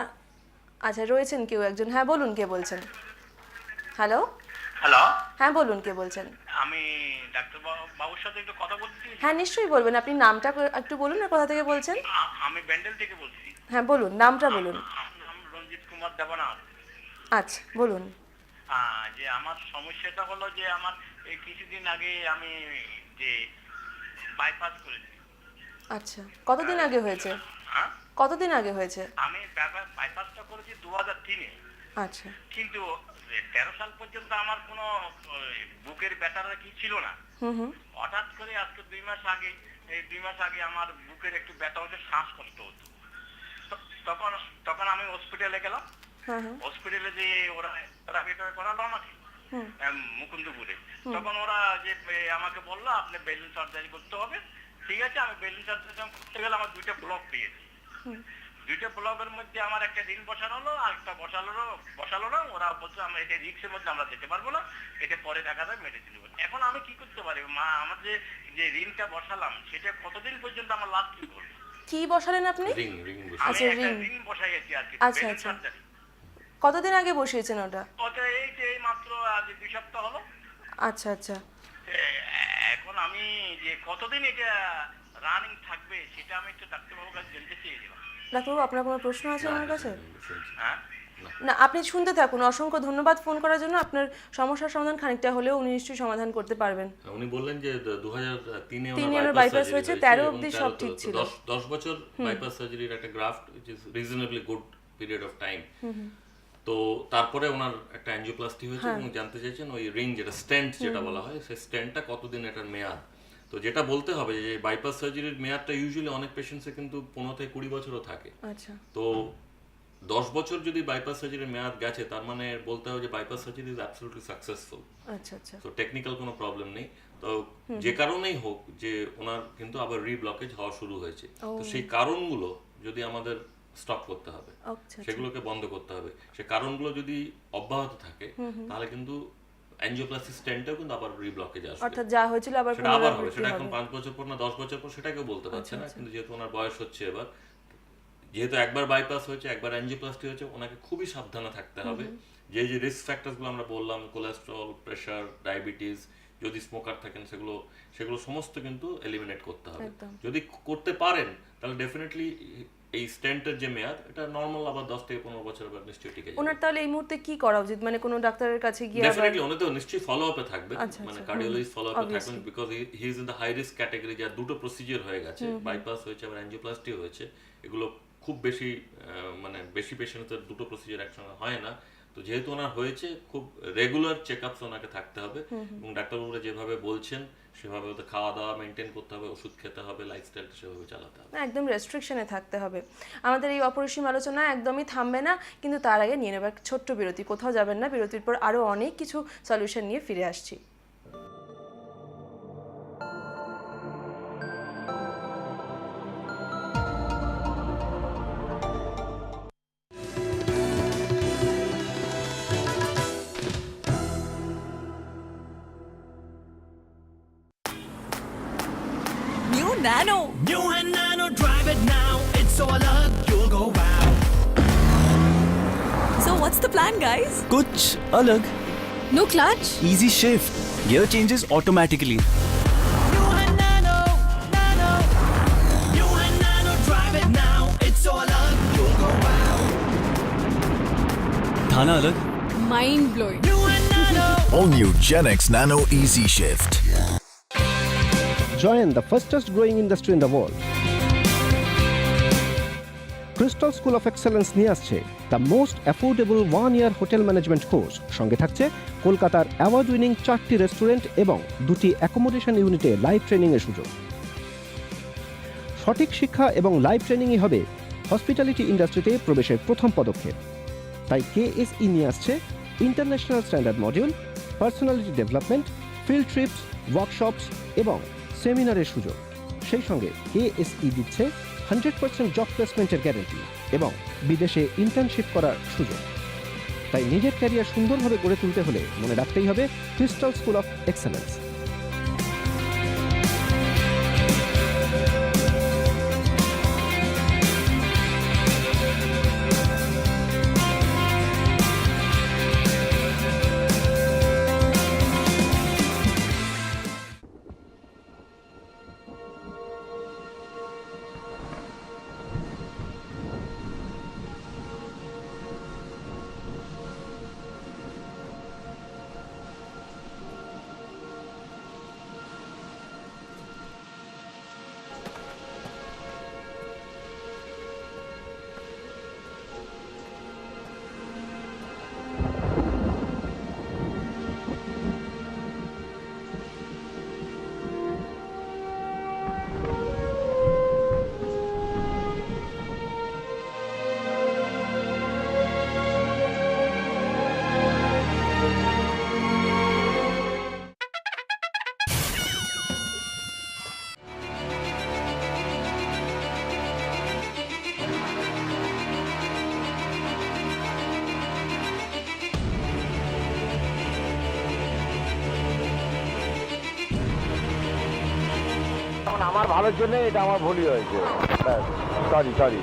আচ্ছা রয়েছেন কেউ একজন হ্যাঁ বলুন কে বলছেন হ্যালো হ্যালো, হ্যাঁ বলুন, কে বলছেন? আমি ডাক্তার বাবুর সাথে একটু কথা বলতে চাই। হ্যাঁ নিশ্চয়ই বলবেন, আপনি নামটা একটু বলুন আর কোথা থেকে বলছেন। আমি ব্যান্ডেল থেকে বলছি। হ্যাঁ বলুন, নামটা বলুন। আমার নাম রঞ্জিত কুমার দেবনাথ। আচ্ছা বলুন। যে আমার সমস্যাটা হলো যে আমার এই কিছুদিন আগে আমি যে বাইপাস করেছি। আচ্ছা, কতদিন আগে হয়েছে? হ্যাঁ, কতদিন আগে হয়েছে? আমি বাইপাসটা করেছি 2003-এ। আচ্ছা। কিন্তু 13 সাল পর্যন্ত আমার কোনো বুকের ব্যথাটা কি ছিল না। হঠাৎ করে আজকে 2 মাস আগে, এই 2 মাস আগে আমার বুকের একটু ব্যথা হচ্ছে, শ্বাসকষ্ট হতো। তখন তখন আমি হসপিটালে গেলাম। হসপিটালে যে ওরা করালো আমাকে মুকুন্দপুরে। তখন ওরা যে আমাকে বললো আপনি বেলুন সার্জারি করতে হবে। ঠিক আছে, আমি বেলুন সার্জারি করতে গেলে আমার 2টা ব্লক পেয়েছি। 2টা ব্লকের মধ্যে আমার একটা রিং বসানো হলো, আর একটা বসালো না। ওরা বলছে আমরা এটা রিক্সের মধ্যে আমরা যেতে পারবো না, এটা পরে দেখা যাবে, মেডিসিন দেবো। এখন আমি কি করতে পারি? আমার যে রিংটা বসালাম সেটা কতদিন পর্যন্ত আমার লাস্টিং করবে? কি বসালেন আপনি? রিং আমি একটা রিং বসাইছি আর কি, আচ্ছা বেলুন আচ্ছা। সার্জারি। কতদিন আগে বসিয়েছেন ওটা? ওটা এই মাত্র আজ 2 সপ্তাহ হলো। আচ্ছা আচ্ছা। এখন আমি যে কতদিন এটা রানিং থাকবে সেটা আমি একটু ডাক্তারবাবুর কাছে জানতে চেয়েছিলাম। ডাক্তারবাবু, আপনার কোনো প্রশ্ন আছে আমার কাছে? হ্যাঁ, না, আপনি শুনতে থাকুন। অসংখ্য ধন্যবাদ ফোন করার জন্য। আপনার সমস্যার সমাধান খানিকটা হলেও উনি নিশ্চয়ই সমাধান করতে পারবেন। উনি বললেন যে 2003-এ ওনার বাইপাস হয়েছে, 13 অবধি সব ঠিক ছিল। 10 বছর বাইপাস সার্জারির একটা graft which is reasonably good period of time। তো তারপরে ওনার একটা অ্যাঞ্জিওপ্লাস্টি হয়েছে এবং জানতে চাইছেন ওই রিং যেটা স্টেন্ট যেটা বলা হয়, সেই স্টেন্টটা কতদিন এটার মেয়াদ। তো যেটা বলতে হবে যে বাইপাস সার্জারির মেয়াদটা ইউজুয়ালি অনেক পেশেন্টসে কিন্তু 15 থেকে 20 বছরও থাকে। আচ্ছা। তো 10 বছর যদি বাইপাস সার্জারির মেয়াদ গেছে, তার মানে বলতে হবে যে bypass surgery is absolutely successful. আচ্ছা আচ্ছা। তো টেকনিক্যাল কোনো প্রবলেম নেই। তো যে কারণেই হোক যে ওনার কিন্তু আবার রিব্লকেজ হওয়া শুরু হয়েছে। তো সেই কারণগুলো যদি আমাদের স্টপ করতে হবে, সেগুলোকে বন্ধ করতে হবে। সেই কারণগুলো যদি অব্যাহত থাকে তাহলে কিন্তু অ্যাঞ্জিওপ্লাস্টি স্টেন্টও কিন্তু আবার রিব্লকেজ আসবে। অর্থাৎ যা হয়েছিল আবার সেটা আবার হবে। সেটা এখন 5 বছর পর না 10 বছর পর সেটা কেউ বলতে পারছে না। কিন্তু যেহেতু ওনার বয়স হচ্ছে এবার, যেহেতু একবার বাইপাস হয়েছে, একবার অ্যাঞ্জিওপ্লাস্টি হয়েছে, ওনাকে খুবই সাবধানে থাকতে হবে। যে রিস্ক ফ্যাক্টরসগুলো আমরা বললাম, কোলেস্টেরল, প্রেশার, ডায়াবেটিস, যদি স্মোকার থাকেন সেগুলো সমস্ত কিন্তু এলিমিনেট করতে হবে। যদি করতে পারেন তাহলে ডেফিনেটলি এই স্টেন্টের যে মেয়াদ এটা নরমাল আবার 10 থেকে 15 বছর আবার নিশ্চয়ই টিকে যাবে। ওনার তাহলে এই মুহূর্তে কি করা উচিত? মানে কোনো ডাক্তারের কাছে গিয়ে ডেফিনেটলি উনি তো নিশ্চয়ই ফলো আপে থাকবে, মানে কার্ডিওলজিস্ট ফলো আপে থাকবেন, because he is in the high risk category. যার 2টো প্রসিজার হয়ে গেছে, বাইপাস হয়েছে আবার অ্যাঞ্জিওপ্লাস্টি হয়েছে। এগুলো খুব বেশি মানে বেশি পেশেন্টদের 2টো প্রসিজার একসঙ্গে হয় না। তো যেহেতু ওনার হয়েছে, খুব রেগুলার চেকআপস ওনাকে থাকতে হবে এবং ডাক্তারবাবুরা যেভাবে বলছেন সেভাবে ওদের খাওয়া দাওয়া মেনটেন করতে হবে, ওষুধ খেতে হবে, লাইফস্টাইলটা সেভাবে চালাতে হবে। একদম রেস্ট্রিকশনে থাকতে হবে। আমাদের এই অপরিসীম আলোচনা একদমই থামবে না, কিন্তু তার আগে নিয়ে নেব এক ছোট্ট বিরতি। কোথাও যাবেন না, বিরতির পর আরও অনেক কিছু সলিউশন নিয়ে ফিরে আসছি। New and Nano, drive it now. It's so alert, you'll go wow. So what's the plan, guys? कुछ अलग. No clutch? Easy shift. Gear changes automatically. New and Nano, Nano. New and Nano, drive it now. It's so alert, you'll go wow. था ना अलग? Mind blowing. New and Nano. All new Gen X Nano Easy Shift. Join the fastest growing industry in the world. Crystal School of Excellence নিয়ে আসছে the most affordable 1-year hotel management course. সঙ্গে থাকছে কলকাতার award winning 4টি restaurant এবং 2টি accommodation ইউনিটে live training এর সুযোগ। সঠিক শিক্ষা এবং লাইভ ট্রেনিংই হবে হসপিটালিটি ইন্ডাস্ট্রিতে প্রবেশের প্রথম পদক্ষেপ। তাই কেএসই নিয়ে আসছে international standard module, personality development, field TRIPS, workshops এবং সেমিনারের সুযোগ। সেই সঙ্গে কেএসই দিচ্ছে 100% জব প্লেসমেন্টের গ্যারান্টি এবং বিদেশে ইন্টার্নশিপ করার সুযোগ। তাই নিজের ক্যারিয়ার সুন্দরভাবে গড়ে তুলতে হলে মনে রাখতেই হবে ক্রিস্টাল স্কুল অফ এক্সেলেন্স। আমার ভালোর জন্য এটা আমার ভুলই হয়েছে। Sorry sorry.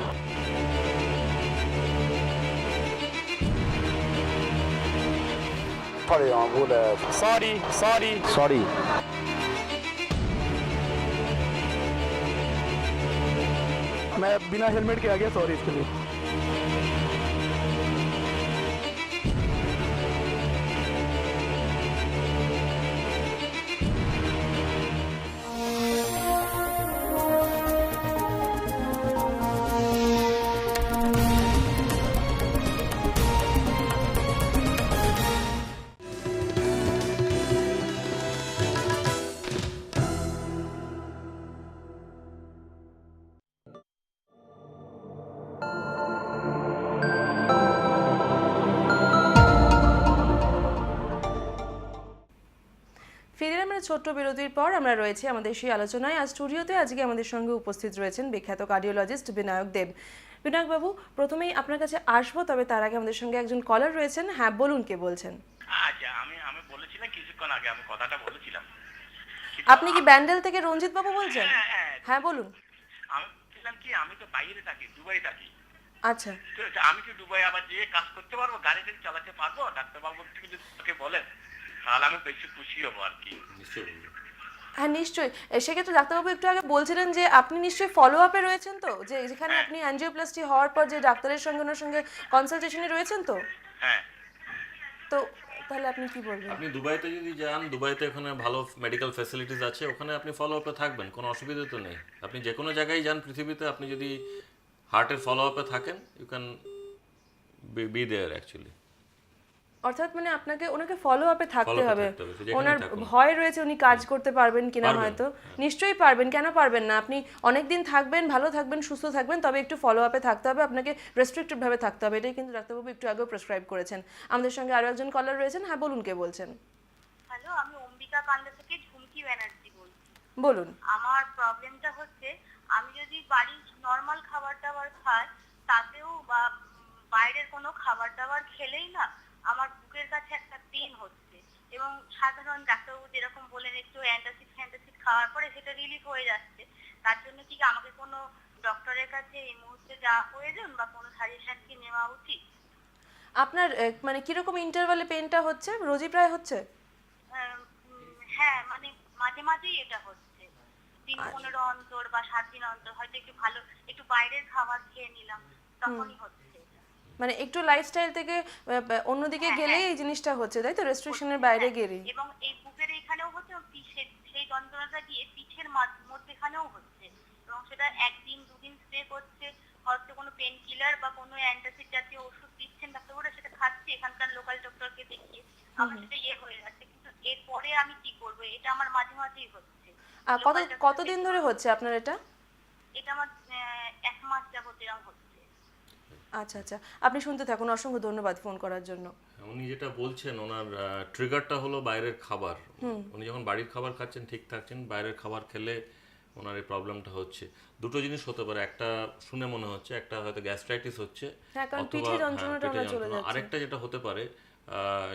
सॉरी हाँ भूल है। Sorry sorry sorry. मैं बिना हेलमेट के आ गया, सॉरी इसके लिए। ফিরে আমরা ছোট্ট বিরতির পর আমরা রয়েছি আমাদের সেই আলোচনায়। আজ স্টুডিওতে আজকে আমাদের সঙ্গে উপস্থিত রয়েছেন বিখ্যাত কার্ডিওলজিস্ট বিনায়ক দেব। বিনায়ক বাবু, প্রথমেই আপনার কাছে আসবো, তবে তার আগে আমাদের সঙ্গে একজন কলার রয়েছেন। হ্যাঁ বলুন, কে বলছেন? আচ্ছা, আমি বলেছিলাম কিছুক্ষণ আগে, আমি কথাটা বলেছিলাম। আপনি কি ব্যান্ডেল থেকে রঞ্জিত বাবু বলছেন? হ্যাঁ বলুন। আমি বলছিলাম কি, আমি তো বাইরে থাকি, দুবাই থাকি। আচ্ছা, তো আমি কি দুবাই আবার যেয়ে কাজ করতে পারবো, গাড়ি টাড়ি চালাতে পারবো? ডাক্তারবাবু থেকে যদি তাকে বলেন তাহলে আমি বেশি খুশি হবো আর কি। হ্যাঁ নিশ্চয়ই। সেক্ষেত্রে ডাক্তারবাবু একটু আগে বলছিলেন যে আপনি নিশ্চয়ই ফলো আপে রয়েছেন, তো যে যেখানে আপনি অ্যাঞ্জিওপ্লাস্টি হওয়ার পর যে ডাক্তারের সঙ্গে ওনার সঙ্গে কনসালটেশনে রয়েছেন তো? হ্যাঁ। তো তাহলে আপনি কি বলবেন? আপনি দুবাইতে যদি যান, দুবাইতে ওখানে ভালো মেডিকেল ফ্যাসিলিটিস আছে, ওখানে আপনি ফলো আপে থাকবেন, কোনো অসুবিধা তো নেই। আপনি যে কোনো জায়গায় যান পৃথিবীতে, আপনি যদি হার্টের ফলো আপে থাকেন, you can be there actually. অর্থাৎ মানে আপনাকে ওনাকে ফলো আপে থাকতে Follow up এ হবে। থাকতে হবে, সে যেখানেই ওনার থাকুন। ভয় রয়েছে উনি কাজ করতে পারবেন কিনা, পারবেন, হয়তো নিশ্চয়ই পারবেন, কেন পারবেন না? আপনি অনেক দিন থাকবেন, ভালো থাকবেন, সুস্থ থাকবেন, তবে একটু ফলো আপে থাকতে হবে, আপনাকে রেস্ট্রিক্টেড ভাবে থাকতে হবে। এটাই কিন্তু ডাক্তারবাবু একটু আগেও প্রেসক্রাইব করেছেন। আমাদের সঙ্গে আরো একজন কলার রয়েছেন। হ্যাঁ বলুন, কে বলছেন? হ্যালো, আমি অম্বিকা কান্দা থেকে ঝুমকি ব্যানার্জি বলছি। বলুন। আমার প্রবলেমটা হচ্ছে, আমি যদি বাড়ির নর্মাল খাবার দাবার খাই, তাতেও বা বাইরের কোনো খাবার দাবার খেলেই না আমার বুকের কাছে একটা পেন হচ্ছে, এবং সাধারণ ডাক্তারবাবু যেরকম বলেন একটু অ্যান্টাসিড খাওয়ার পরে সেটা রিলিফ হয়ে যাচ্ছে। তার জন্য কি আমাকে কোনো ডক্টরের কাছে এই মুহূর্তে যাওয়া প্রয়োজন বা কোনো সাজেশন কি নেওয়া উচিত? আপনার মানে কিরকম ইন্টারভালে পেনটা হচ্ছে? রোজই প্রায় হচ্ছে? হ্যাঁ, মানে মাঝে মাঝেই এটা হচ্ছে, 3-15 অন্তর বা 7 দিন অন্তর, হয়তো একটু ভালো একটু বাইরের খাবার খেয়ে নিলাম, তখনই হচ্ছে। মানে একটু লাইফস্টাইল থেকে অন্যদিকে গেলেই এই জিনিসটা হচ্ছে, তাই তো? রেস্ট্রিকশনের বাইরে গেলেই। এবং এই বুকের এখানেও হচ্ছে, পিঠের সেই যন্ত্রণাটা গিয়ে পিঠের মধ্যেখানেও হচ্ছে, এবং সেটা 1-2 দিন স্টে করছে। হয়তো কোনো পেন কিলার বা কোনো অ্যান্টাসিড জাতীয় ওষুধ দিচ্ছেন ডাক্তারবাবুরা, সেটা খাচ্ছি এখানকার লোকাল ডক্টরকে দেখিয়ে, আমার সেটা হয়ে যাচ্ছে। কিন্তু এরপরে আমি কি করবো? এটা আমার মাঝে মাঝেই হচ্ছে। কতদিন ধরে হচ্ছে আপনার এটা? এটা আমার 1 মাস যাবত এরকম হচ্ছে। আচ্ছা আচ্ছা, আপনি শুনতে থাকুন। অসংখ্য ধন্যবাদ ফোন করার জন্য। উনি যেটা বলছেন, ওনার ট্রিগারটা হলো বাইরের খাবার। উনি যখন বাড়ির খাবার খাচ্ছেন ঠিক থাকছেন, বাইরের খাবার খেলে ওনার এই প্রবলেমটা হচ্ছে। দুটো জিনিস হতে পারে, একটা শুনে মনে হচ্ছে একটা হয়তো গ্যাস্ট্রাইটিস হচ্ছে, পিঠে যন্ত্রণাটা চলে যাচ্ছে। আরেকটা যেটা হতে পারে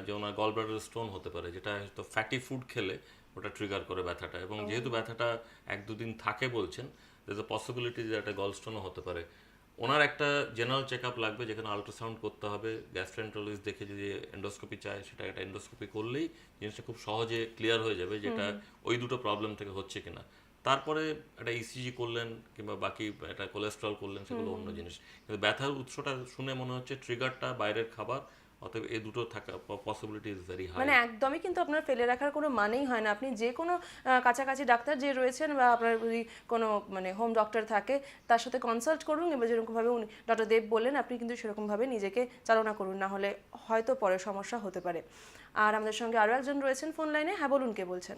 যে ওনার গল ব্লাডার স্টোন হতে পারে, যেটা হয়তো ফ্যাটি ফুড খেলে ওটা ট্রিগার করে ব্যথাটা। এবং যেহেতু ব্যথাটা 1-2 দিন থাকে বলছেন, দের ইজ আ পসিবিলিটি যে একটা গল স্টোনও হতে পারে। ওনার একটা জেনারেল চেক আপ লাগবে, যেখানে আল্ট্রাসাউন্ড করতে হবে। গ্যাস্ট্রোএন্টারোলজিস্ট দেখে যদি এন্ডোস্কোপি চায়, সেটা একটা এন্ডোস্কোপি করলেই জিনিসটা খুব সহজে ক্লিয়ার হয়ে যাবে, যেটা ওই দুটো প্রবলেম থেকে হচ্ছে কিনা। তারপরে একটা ইসিজি করলেন কিংবা বাকি একটা কোলেস্ট্রল করলেন, সেগুলো অন্য জিনিস। কিন্তু ব্যথার উৎসটা শুনে মনে হচ্ছে ট্রিগারটা বাইরের খাবার, অতএব এই দুটো থাকা পসিবিলিটি ইজ ভেরি হাই। মানে একদমই কিন্তু আপনার ফেলে রাখার কোনো মানেই হয় না। আপনি যে কোনো কাছাকাছি ডাক্তার যে রয়েছেন, বা আপনার যদি কোনো মানে হোম ডক্টর থাকে, তার সাথে কনসাল্ট করুন, এবং যেরকমভাবে উনি ডক্টর দেব বললেন আপনি কিন্তু সেরকমভাবে নিজেকে চালনা করুন, না হলে হয়তো পরে সমস্যা হতে পারে। আর আমাদের সঙ্গে আরও একজন রয়েছেন ফোন লাইনে। হ্যাঁ বলুন, কে বলছেন?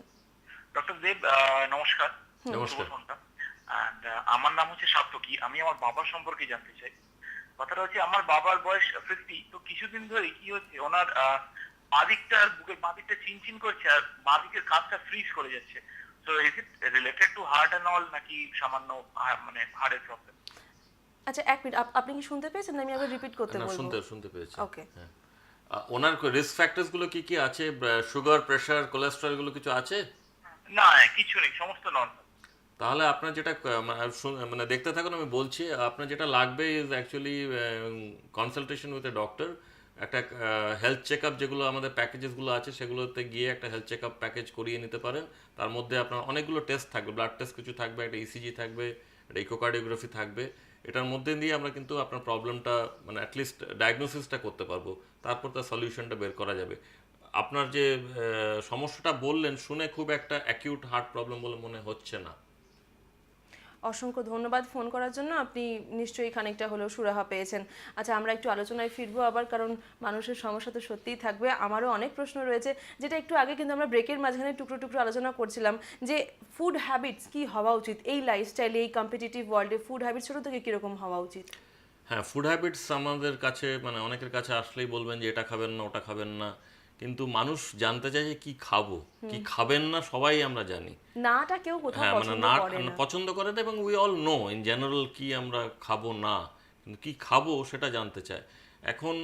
ডক্টর দেব নমস্কার। নমস্কার। আমার নাম হচ্ছে সাত্তকি। আমি আমার বাবার সম্পর্কে জানতে চাই। কথাটা হচ্ছে, আমার বাবার বয়স 50, তো কিছুদিন ধরে কি হচ্ছে, ওনার বাদিকটার বুকের বাদিকটা চিনচিন করছে, আর বাদিকের কাঁধটা ফ্রিজ করে যাচ্ছে। So is it related to heart and all, নাকি সামান্য মানে হার্টের প্রবলেম? আচ্ছা, এক মিনিট, আপনি কি শুনতে পেয়েছেন? আমি আবার রিপিট করতে বলবো। শুনতে পেয়েছি। ওকে। হ্যাঁ, ওনার রিস্ক ফ্যাক্টরস গুলো কি কি আছে? সুগার, প্রেসার, কোলেস্টেরল, এগুলো কিছু আছে? না, কিছু নেই, সমস্ত নরমাল। তাহলে আপনার যেটা মানে দেখতে থাকুন, আমি বলছি আপনার যেটা লাগবে is actually consultation with a doctor, একটা হেলথ চেক আপ, যেগুলো আমাদের প্যাকেজেসগুলো আছে সেগুলোতে গিয়ে একটা হেলথ চেক আপ প্যাকেজ করিয়ে নিতে পারেন। তার মধ্যে আপনার অনেকগুলো টেস্ট থাকবে, ব্লাড টেস্ট কিছু থাকবে, একটা ইসিজি থাকবে, একটা ইকোকার্ডিওগ্রাফি থাকবে। এটার মধ্যে দিয়ে আমরা কিন্তু আপনার প্রবলেমটা মানে অ্যাটলিস্ট ডায়াগনোসিসটা করতে পারবো, তারপর তার সলিউশনটা বের করা যাবে। আপনার যে সমস্যাটা বললেন শুনে খুব একটা অ্যাকিউট হার্ট প্রবলেম বলে মনে হচ্ছে না। অসংখ্য ধন্যবাদ ফোন করার জন্য, আপনি নিশ্চয়ই খানিকটা হলেও সুরাহা পেয়েছেন। আচ্ছা, আমরা একটু আলোচনায় ফিরবো আবার, কারণ মানুষের সমস্যা তো সত্যিই থাকবে। আমারও অনেক প্রশ্ন রয়েছে, যেটা একটু আগে কিন্তু আমরা ব্রেকের মাঝখানে টুকরো টুকরো আলোচনা করছিলাম, যে ফুড হ্যাবিটস কি হওয়া উচিত এই লাইফস্টাইলে, এই কম্পিটিটিভ ওয়ার্ল্ডে ফুড হ্যাবিটস ছোটো থেকে কীরকম হওয়া উচিত? হ্যাঁ, ফুড হ্যাবিটস আমাদের কাছে মানে অনেকের কাছে আসলেই বলবেন যে এটা খাবেন না, ওটা খাবেন না, কিন্তু মানুষ জানতে চায় যে কি খাবো, কি খাবেন না সবাই আমরা জানি। নাটা কেউ কোথাও হ্যাঁ, মানে পছন্দ না করে না। পছন্দ করে না, এবং we all know in general কি আমরা খাবো না, কিন্তু কি খাবো সেটা জানতে চায়। এখন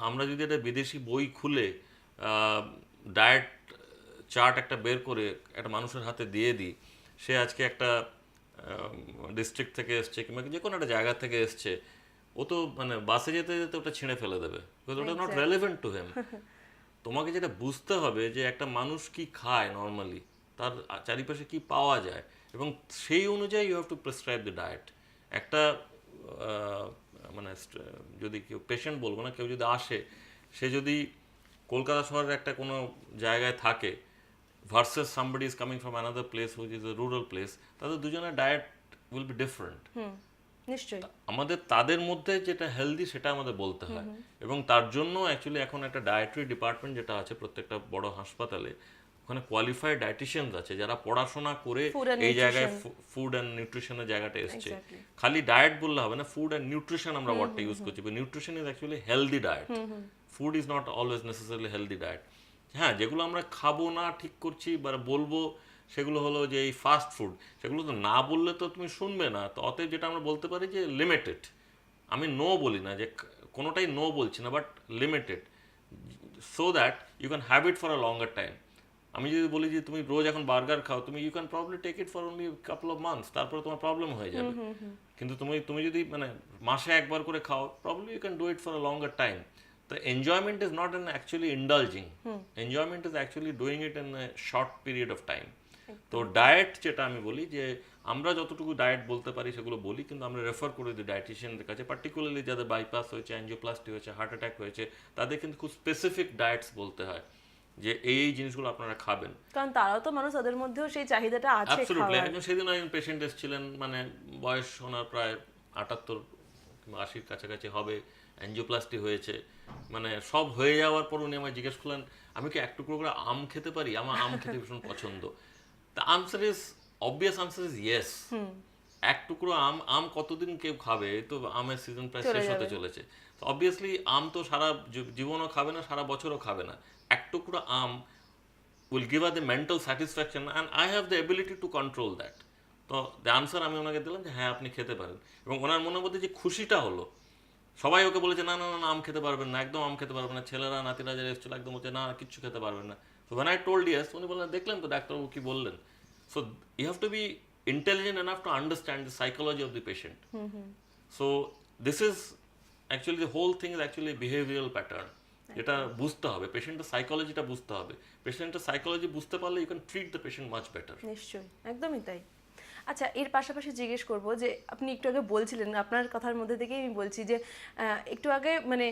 আমরা যদি একটা বিদেশি বই খুলে ডায়েট চার্ট একটা বের করে একটা মানুষের হাতে দিয়ে দিই, সে আজকে একটা ডিস্ট্রিক্ট থেকে এসছে কিংবা যে কোনো একটা জায়গা থেকে এসছে, ও তো মানে বাসে যেতে যেতে ওটা ছিঁড়ে ফেলে দেবে, বিকজ ওটা নট রেলেভেন্ট টু হিম। তোমাকে যেটা বুঝতে হবে যে একটা মানুষ কি খায় নর্মালি, তার চারিপাশে কি পাওয়া যায়, এবং সেই অনুযায়ী you have to prescribe the diet. একটা মানে যদি কেউ পেশেন্ট বলবো না, কেউ যদি আসে, সে যদি কলকাতা শহরের একটা কোনো জায়গায় থাকে versus somebody is coming from another place which is a rural place, তাদের দুজনের ডায়েট উইল বি ডিফারেন্ট। নিশ্চয়ই আমাদের তাদের মধ্যে যেটা হেলদি সেটা আমাদের বলতে হয়, এবং তার জন্য অ্যাকচুয়ালি এখন একটা ডায়েটারি ডিপার্টমেন্ট যেটা আছে প্রত্যেকটা বড় হাসপাতালে, ওখানে কোয়ালিফাইড ডায়েটিশিয়ানস আছে যারা পড়াশোনা করে এই জায়গায় ফুড অ্যান্ড নিউট্রিশনের জায়গাটা এসছে। খালি ডায়েট বললে হবে না, ফুড অ্যান্ড নিউট্রিশন আমরা ওয়ার্ডটা ইউজ করছি, nutrition is actually healthy diet, food is not always necessarily healthy diet. হ্যাঁ, যেগুলো আমরা খাবো না ঠিক করছি বা বলবো সেগুলো হলো যে এই ফাস্ট ফুড, সেগুলো তো না বললে তো তুমি শুনবে না। তো অতএব যেটা আমরা বলতে পারি যে লিমিটেড, আমি নো বলি না যে কোনোটাই নো বলছি না, but limited, so that you can have it for a longer time. আমি যদি বলি যে তুমি রোজ এখন বার্গার খাও, তুমি you can probably take it for only couple of months, তারপরে তোমার প্রবলেম হয়ে যাবে। কিন্তু তুমি যদি মানে মাসে একবার করে খাও, probably you can do it for a longer time. The enjoyment is not in actually indulging. Enjoyment is actually doing it in a short period of time. তো ডায়েট যেটা আমি বলি যে আমরা যতটুকু ডায়েট বলতে পারি সেগুলো বলি, কিন্তু আমরা রেফার করে দিই ডায়েটিশিয়ানদের কাছে, পার্টিকুলারলি যাদের বাইপাস হয়েছে, অ্যাঞ্জিওপ্লাস্টি হয়েছে, হার্ট অ্যাটাক হয়েছে, তাদের কিন্তু খুব স্পেসিফিক ডায়েটস বলতে হয় যে এই জিনিসগুলো আপনারা খাবেন, কারণ তারাও তো মানুষ, তাদের মধ্যেও সেই চাহিদাটা আছে। অ্যাবসলিউটলি। একজন সেদিন একজন পেশেন্ট এসেছিলেন, মানে বয়স ওনার প্রায় 78 কিংবা 80-র কাছাকাছি হবে, অ্যাঞ্জিওপ্লাস্টি হয়েছে, মানে সব হয়ে যাওয়ার পর উনি আমায় জিজ্ঞেস করলেন আমি কি এক টুকরো করে আম খেতে পারি, আমার আম খেতে ভীষণ পছন্দ। The answer is obvious, answer is yes. এক টুকরো আম কতদিন কেউ খাবে, তো আমের সিজন প্রায় শেষ হতে চলেছে, তো অবভিয়াসলি আম তো সারা জীবনও খাবে না, সারা বছরও খাবে না। এক টুকরো আম will give her the mental satisfaction and I have the ability to control that. তো দ্য আনসার আমি ওনাকে দিলাম যে হ্যাঁ আপনি খেতে পারেন, এবং ওনার মনের মধ্যে যে খুশিটা হলো, সবাই ওকে বলেছে না না না আম খেতে পারবেন না, একদম আম খেতে পারবেন না, ছেলেরা নাতিরা যারা এসেছিল একদম বলছে না কিচ্ছু খেতে পারবেন না। So when I told yes, উনি বললেন দেখলেন তো ডাক্তারবাবু কি বললেন। So you have to be intelligent enough to understand the psychology of the patient. So this is actually, the whole thing is actually a behavioral pattern, যেটা বুঝতে হবে, পেশেন্টের সাইকোলজিটা বুঝতে হবে। পেশেন্টের সাইকোলজি বুঝতে পারলে you can treat the patient much better. নিশ্চয়ই, একদমই তাই। আচ্ছা, এর পাশাপাশি জিজ্ঞেস করব যে আপনি একটু আগে বলছিলেন, আপনার কথার মধ্যে থেকেই আমি বলছি যে একটু আগে মানে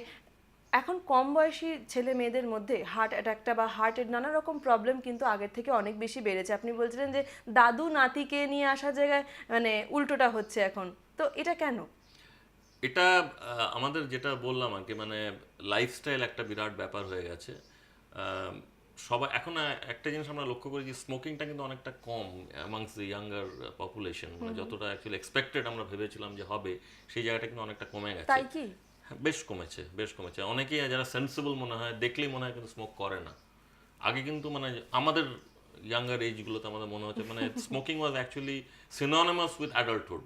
এখন কম বয়সী ছেলে মেয়েদের মধ্যে হার্ট অ্যাটাকটা বা হার্টের নানা রকম প্রবলেম কিন্তু আগের থেকে অনেক বেশি বেড়েছে। আপনি বলছিলেন যে দাদু নাতিকে নিয়ে আসার জায়গায় মানে উল্টোটা হচ্ছে এখন, তো এটা কেন? এটা আমাদের যেটা বললাম আর কি, মানে লাইফস্টাইল একটা বিরাট ব্যাপার হয়ে গেছে। সবাই এখন একটা জিনিস আমরা লক্ষ্য করি যে স্মোকিংটা কিন্তু অনেকটা কম অ্যামাংস দ্য ইয়াঙ্গার পপুলেশন, মানে যতটা অ্যাকচুয়ালি এক্সপেক্টেড আমরা ভেবেছিলাম যে হবে, সেই জায়গাটা কিন্তু অনেকটা কমে গেছে। তাই কি? বেশ কমেছে। অনেকেই যারা সেন্সিবল মনে হয়, দেখলেই মনে হয় কিন্তু স্মোক করে না। আগে কিন্তু মানে আমাদের ইয়াঙ্গার এজগুলোতে আমাদের মনে হচ্ছে মানে smoking was actually synonymous with adulthood,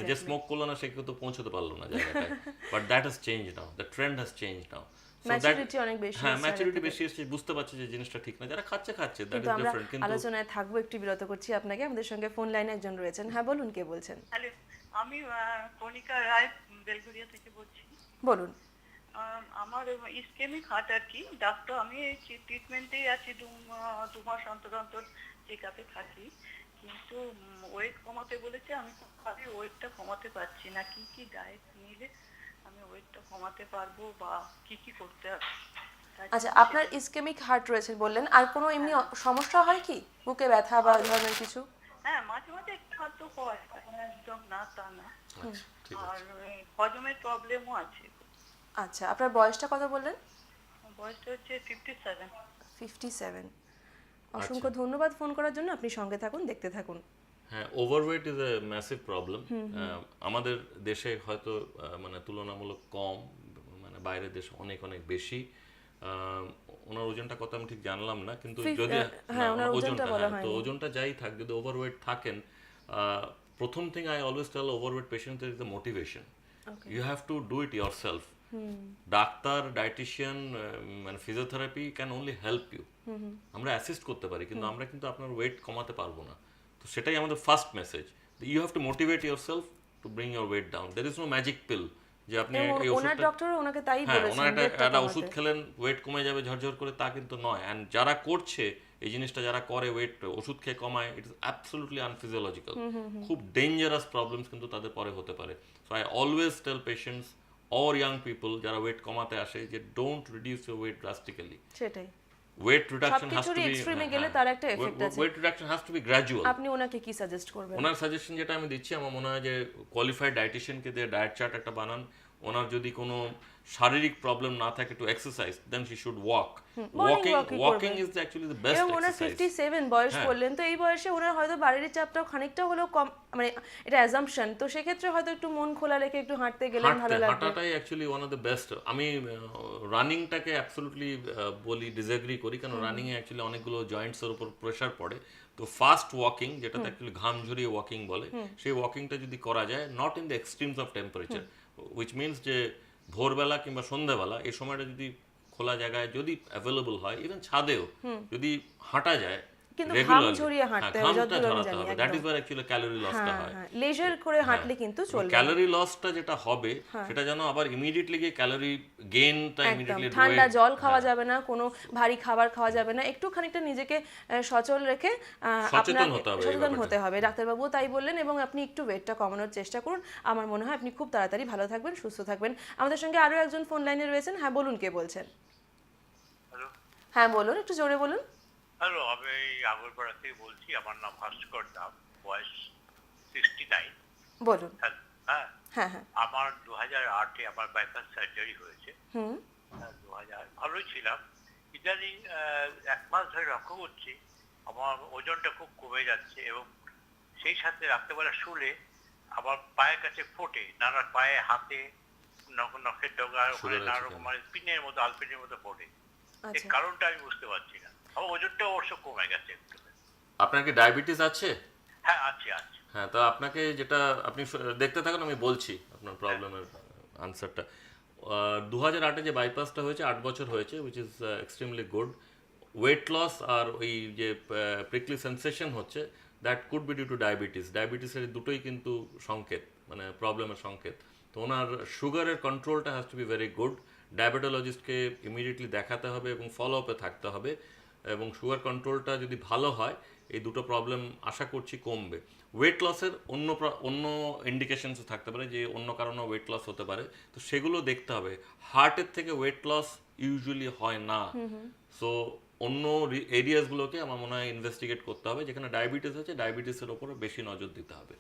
যে স্মোক করলো না সে কিন্তু পৌঁছতে পারলো না জায়গাটায়। But that has change now, the trend has change now. Maturity অনেক বেশি হ্যাঁ এসছে ম্যাচুরিটি আগের থেকে। বেশি এসেছে, বুঝতে পারছে যে জিনিসটা ঠিক না, যারা খাচ্ছে দ্যাট কিন্তু ইজ আমরা ডিফারেন্ট। কিন্তু আলোচনায় থাকবো, একটু বিরত করছি আপনাকে। আমাদের সঙ্গে ফোন লাইনে একজন রয়েছেন। হ্যাঁ বলুন, কে বলছেন? হ্যালো, আমি কণিকা রায় বেলঘরিয়া থেকে বলছি। বলুন। আমার ইসকেমিক হার্ট আর কি। ডাক্তার, আমি ট্রিটমেন্টেই আছি, 2 মাস অন্তর অন্তর চেক আপে থাকি, কিন্তু ওয়েট কমাতে বলেছে। আমি ওয়েটটা কমাতে পারছি না। কি কি ডায়েট নিলে আমি ওয়েটটা কমাতে পারবো বা কি কি করতে হবে? আচ্ছা, আপনার ইসকেমিক হার্ট রয়েছে বললেন, আর কোনো এমনি সমস্যা হয় কি, বুকে ব্যথা বা ওই ধরনের কিছু? হ্যাঁ, মাঝে মাঝে একটু হয়তো হয়, একদম না তা না। আচ্ছা, ঠিক আর আছে। হজমের প্রবলেমও আছে। আচ্ছা, আপনার বয়সটা কত বললেন? বয়সটা হচ্ছে 57। 57। অসংখ্য ধন্যবাদ ফোন করার জন্য। আপনি সঙ্গে থাকুন, দেখতে থাকুন। হ্যাঁ, overweight is a massive problem. আমাদের দেশে হয়তো মানে তুলনামূলক কম, মানে বাইরের দেশে অনেক অনেক বেশি। ওনার ওজনটা কত আমি ঠিক জানলাম না, কিন্তু যদি হ্যাঁ, ওনার ওজনটা ওজনটা, বলা হ্যাঁ, তো হয়নি। ওজনটা যাই থাক, যদি ওভারওয়েট থাকেন, প্রথম thing I always tell overweight patient is the motivation. You have to do it yourself. ডাক্তার, ডায়েটিশিয়ান, মানে physiotherapy can only help you. আমরা অ্যাসিস্ট করতে পারি, কিন্তু আমরা কিন্তু আপনার ওয়েট কমাতে পারবো না। তো সেটাই আমাদের first message, you have to motivate yourself to bring your weight down. There is no magic pill যে আপনি এই ওনার ওষুধটা, ডক্টর ওনাকে তাই হ্যাঁ, বলেছেন, ওনার ওয়েটটা একটা কমাতে। ওষুধ খেলেন ওয়েট কমে যাবে ঝরঝর করে, তা কিন্তু নয়। অ্যান্ড যারা করছে এই জিনিসটা, যারা করে ওয়েট ওষুধ খেয়ে কমায়, ইট ইজ অ্যাবসলিউটলি আনফিজিওলজিক্যাল। খুব ডেঞ্জারাস প্রবলেমস কিন্তু তাদের পরে হতে পারে। So I always tell patients or young people যারা ওয়েট কমাতে আসে, যে don't reduce your weight drastically. সেটাই। ওয়েট রিডাকশন হ্যাজ টু সবকিছুরই বি, এক্সট্রিমে গেলে তার একটা এফেক্ট আছে। Weight reduction has to be gradual. আপনি ওনাকে কি সাজেস্ট করবেন? ওনার সাজেশন যেটা আমি দিচ্ছি, আমার মনে হয় যে কোয়ালিফাইড ডায়েটিশিয়ানকে দিয়ে ডায়েট চার্ট একটা বানান। ওনার যদি কোনো শারীরিক প্রবলেম না থাকে, to exercise, then she should walk. Walking is actually the best এবং ওনার এক্সারসাইজ। 57 বয়স হ্যাঁ। বললেন, তো এই বয়সে ওনার হয়তো বাড়ির চাপটাও খানিকটা হলেও কম, মানে এটা অ্যাজাম্পশন। তো সেক্ষেত্রে হয়তো একটু মন খোলা রেখে একটু হাঁটতে গেলেন ভালো লাগবে। হাঁটাটাই actually one of the best. আমি রানিংটাকে অ্যাবসলিউটলি বলি ডিসএগ্রি করি, কারণ রানিং এ অ্যাকচুয়ালি অনেকগুলো জয়েন্টসের উপর প্রেশার পড়ে। তো ফাস্ট ওয়াকিং, যেটাতে অ্যাকচুয়ালি ঘাম ঝরিয়ে ওয়াকিং বলে, সেই ওয়াকিংটা যদি করা যায়, not in the extremes of temperature, which means যে ভোরবেলা কিংবা সন্ধ্যাবেলা এই সময়টা যদি খোলা জায়গায় যদি অ্যাভেলেবল হয়, ইভেন ছাদেও যদি হাঁটা যায়, কিন্তু ঘাম ঝরিয়ে হাঁটতে হবে, ঘামটা যতদূর আমি ঝরাতে জানি। হবে। That is where actually calorie লসটা হয়। লেজার করে হাঁটলে কিন্তু চলবে। ক্যালোরি লসটা যেটা হবে, সেটা যেন আবার ইমিডিয়েটলি গিয়ে ক্যালোরি গেইনটা একদম ইমিডিয়েটলি। ঠান্ডা জল খাওয়া যাবে না, কোনো ভারী খাবার খাওয়া যাবে না, একটু খানিকটা নিজেকে সচল রেখে সচেতন হতে হবে, সচেতন হতে হবে। ডাক্তারবাবু তাই বললেন, এবং আপনি একটু ওয়েটটা কমানোর চেষ্টা করুন। আমার মনে হয় আপনি খুব তাড়াতাড়ি ভালো থাকবেন, সুস্থ থাকবেন। আমাদের সঙ্গে আরো একজন ফোন লাইনে রয়েছেন। হ্যাঁ বলুন, কে বলছেন? হ্যালো। হ্যাঁ বলুন, একটু জোরে বলুন। হ্যালো, আমি আগরপাড়া থেকে বলছি। আমার নাম ভাস্কর দাম, বয়স 69। বলুন। হ্যাঁ, হ্যাঁ হ্যাঁ। আমার 2008-এ আমার বাইপাস সার্জারি হয়েছে। 2000 ভালোই ছিলাম। ইদানিং 1 মাস ধরে লক্ষ্য করছি আমার ওজনটা খুব কমে যাচ্ছে, এবং সেই সাথে রাত্রেবেলা শুলে আমার পায়ের কাছে ফোটে, নানা পায়ে, হাতে, নখের ডগা, ওখানে নানা রকম মানে পিনের মতো, আলপিনের মতো ফোটে। এর কারণটা আমি বুঝতে পারছি না। আমার ওজনটা অবশ্য কমে গেছে একটু। আপনার কি ডায়াবেটিস আছে? হ্যাঁ, আছে। হ্যাঁ, তো আপনাকে যেটা, আপনি দেখতে থাকুন, আমি বলছি আপনার প্রবলেমের আনসারটা। 2008-এ যে বাইপাসটা হয়েছে, 8 বছর হয়েছে, which is extremely good. Weight loss আর ওই যে প্রিকলি সেন্সেশন হচ্ছে, that could be due to diabetes. ডায়াবেটিসের দুটোই কিন্তু সংকেত, মানে প্রবলেমের সংকেত। তো ওনার সুগারের কন্ট্রোলটা has to be very good. ডায়াবেটোলজিস্টকে ইমিডিয়েটলি দেখাতে হবে এবং ফলো আপে থাকতে হবে, এবং সুগার কন্ট্রোলটা যদি ভালো হয়, এই দুটো প্রবলেম আশা করছি কমবে। ওয়েট লসের অন্য ইন্ডিকেশনসও থাকতে পারে, যে অন্য কারণেও ওয়েট লস হতে পারে, তো সেগুলো দেখতে হবে। হার্টের থেকে ওয়েট লস ইউজুয়ালি হয় না। সো অন্য এরিয়াসগুলোকে আমার মনে হয় ইনভেস্টিগেট করতে হবে। যেখানে ডায়াবেটিস আছে, ডায়াবেটিসের ওপরে বেশি নজর দিতে হবে।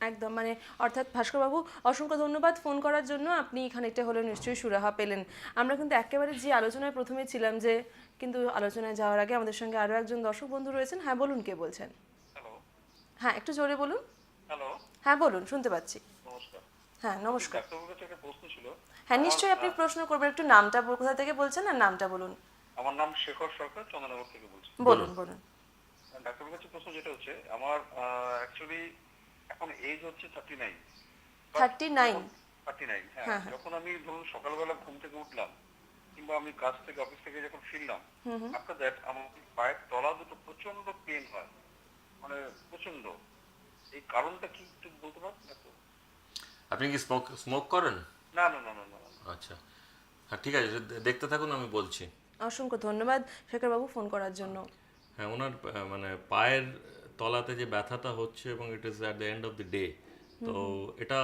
একদম, মানে অর্থাৎ ভাস্করবাবু অসংখ্য ধন্যবাদ ফোন করার জন্য। আপনি খানিকটা হলেও নিশ্চয়ই সুরাহা পেলেন। আমরা কিন্তু একেবারে যে আলোচনায় প্রথমে ছিলাম, যে কিন্তু আলোচনায় যাওয়ার আগে আমাদের সঙ্গে আরো একজন দর্শক বন্ধু রয়েছেন। হ্যাঁ বলুন, কে বলছেন? হ্যালো। হ্যাঁ একটু জোরে বলুন। হ্যালো। হ্যাঁ বলুন, শুনতে পাচ্ছি। নমস্কার। হ্যাঁ নমস্কার। ডাক্তারবাবুর কাছে একটা প্রশ্ন ছিল। হ্যাঁ নিশ্চয়ই আপনি প্রশ্ন করবেন। একটু নামটা কোথা থেকে বলছেন আর নামটা বলুন। আমার নাম শেখর সরকার, চন্দননগর থেকে বলছি। বলুন বলুন। ডাক্তারবাবুর কাছে প্রশ্ন যেটা হচ্ছে, আমার অ্যাকচুয়ালি এখন এজ হচ্ছে 39। 39? 39, হ্যাঁ। যখন আমি ধরুন সকালবেলা ঘুম থেকে উঠলাম, কিংবা আমি কাজ থেকে অফিস থেকে যখন ফিরলাম, আফটার দ্যাট আমার পায়ের তলা দুটো প্রচন্ড পেন হয়, মানে প্রচন্ড। এই কারণটা কি একটু বলতে পারবেন তো? আপনি কি স্মোক করেন? না না না না না। আচ্ছা, হ্যাঁ ঠিক আছে, দেখতে থাকুন, আমি বলছি। অসংখ্য ধন্যবাদ শেখরবাবু ফোন করার জন্য। হ্যাঁ, ওনার মানে পায়ের তলাতে যে ব্যথাটা হচ্ছে এবং it is at the end of the day, তো এটা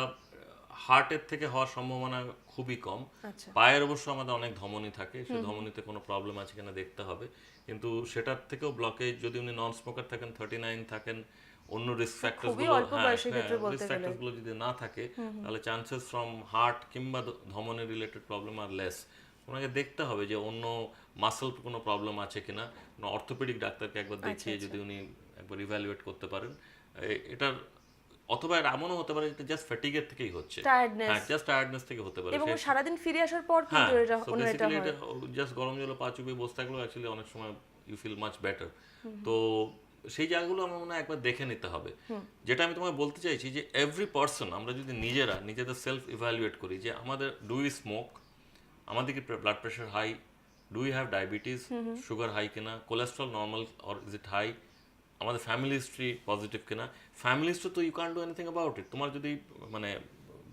হার্টের থেকে হওয়ার সম্ভাবনা খুবই কম। আচ্ছা। পায়ের অবশ্য আমাদের অনেক ধমনী থাকে, সেই ধমনীতে কোনো প্রবলেম আছে কিনা দেখতে হবে, কিন্তু সেটার থেকেও ব্লকেজ, যদি উনি নন স্মোকার থাকেন, 39 থাকেন, অন্য রিস্ক খুবই ফ্যাক্টরসগুলো, অল্প বয়সের ক্ষেত্রে বলতে রিস্ক গেলে। ফ্যাক্টরসগুলো যদি না থাকে, তাহলে চান্সেস ফ্রম হার্ট কিংবা ধমনী রিলেটেড প্রবলেম আর লেস। ওনাকে দেখতে হবে যে অন্য মাসেল কোনো প্রবলেম আছে কিনা, অর্থোপেডিক ডাক্তারকে একবার দেখিয়ে যদি উনি একবার ইভ্যালুয়েট করতে পারেন এটার, অথবা এমনও হতে পারে এটা জাস্ট ফ্যাটিগের থেকেই হচ্ছে, হ্যাঁ জাস্ট টায়ার্ডনেস থেকে হতে পারে, এবং সারাদিন ফিরে আসার পর হ্যাঁ। কিন্তু এটা ওনার এটা হয়। জাস্ট গরম জলে পা চুপিয়ে বসে থাকলেও অ্যাকচুয়ালি অনেক সময় ইউ ফিল মাচ বেটার। তো সেই জায়গাগুলো আমার মনে হয় একবার দেখে নিতে হবে। যেটা আমি তোমায় বলতে চাইছি যে এভরি পার্সন, আমরা যদি নিজেদের সেলফ ইভ্যালুয়েট করি যে আমাদের ডু ইউ স্মোক, আমাদের কি blood pressure high, do you have diabetes, sugar high কিনা, cholesterol normal or is it high, আমাদের ফ্যামিলি হিস্ট্রি পজিটিভ কিনা। ফ্যামিলি হিস্ট্রি তো you can do anything about it. তোমার যদি মানে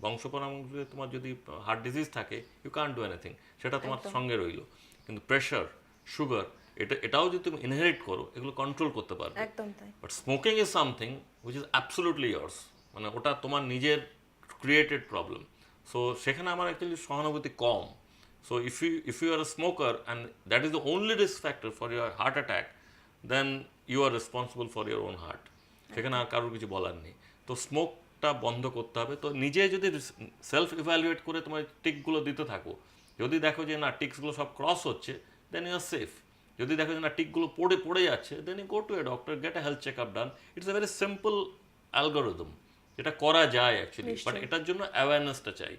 বংশপরামে তোমার যদি হার্ট ডিজিজ থাকে, ইউ ক্যান ডু এনিথিং, সেটা তোমার সঙ্গে রইলো। কিন্তু প্রেশার, সুগার, এটাও যদি তুমি ইনহেরিট করো, এগুলো কন্ট্রোল করতে পারবে। একদম তাই। But smoking is something which is absolutely years, মানে ওটা তোমার নিজের ক্রিয়েটেড প্রবলেম। সো সেখানে আমার অ্যাকচুয়ালি সহানুভূতি কম। So if you are a smoker and that is the only risk factor for your heart attack, then you are responsible for your own heart. সেখানে আর কারোর কিছু বলার নেই। তো স্মোকটা বন্ধ করতে হবে। তো নিজে যদি সেলফ ইভ্যালুয়েট করে তোমার টিকগুলো দিতে থাকো, যদি দেখো যে না টিক্সগুলো সব ক্রস হচ্ছে, দেন ইউ আর সেফ। যদি দেখো যে না টিকগুলো পড়ে যাচ্ছে, then you go to a doctor, get a health check up done. It's a very simple algorithm, এটা করা যায় অ্যাকচুয়ালি, বাট এটার জন্য অ্যাওয়ারনেসটা চাই।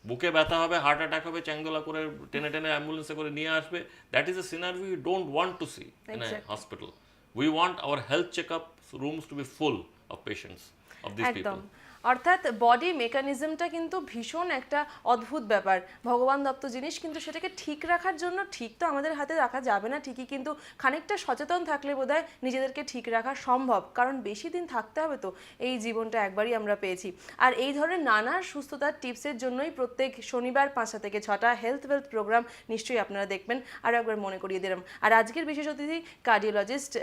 বুকে ব্যথা হবে, হার্ট অ্যাটাক হবে, চ্যাঙ্গোলা করে টেনে অ্যাম্বুলেন্সে করে নিয়ে আসবে, that is a scenario you don't want to see in a hospital. We want our health check up rooms to be full of patients of this people. অর্থাৎ বডি মেকানিজমটা কিন্তু ভীষণ একটা অদ্ভুত ব্যাপার, ভগবান দত্ত জিনিস, কিন্তু সেটাকে ঠিক রাখার জন্য, ঠিক তো আমাদের হাতে রাখা যাবে না ঠিকই, কিন্তু খানিকটা সচেতন থাকলে বোধহয় নিজেদেরকে ঠিক রাখা সম্ভব, কারণ বেশি দিন থাকতে হবে তো, এই জীবনটা একবারই আমরা পেয়েছি। আর এই ধরনের নানা সুস্থতার টিপসের জন্যই প্রত্যেক শনিবার 5টা থেকে 6টা হেলথ ওয়েলথ প্রোগ্রাম নিশ্চয়ই আপনারা দেখবেন। আরও একবার মনে করিয়ে দিলাম। আর আজকের বিশেষ অতিথি কার্ডিওলজিস্ট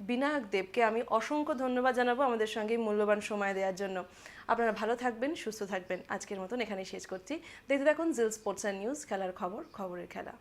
বিনায়ক দেবকে আমি অসংখ্য ধন্যবাদ জানাবো আমাদের সঙ্গে মূল্যবান সময় দেওয়ার জন্য। আপনারা ভালো থাকবেন, সুস্থ থাকবেন। আজকের মতন এখানেই শেষ করছি। দেখতে থাকুন জিল স্পোর্টস অ্যান্ড নিউজ, খেলার খবর, খবরের খেলা।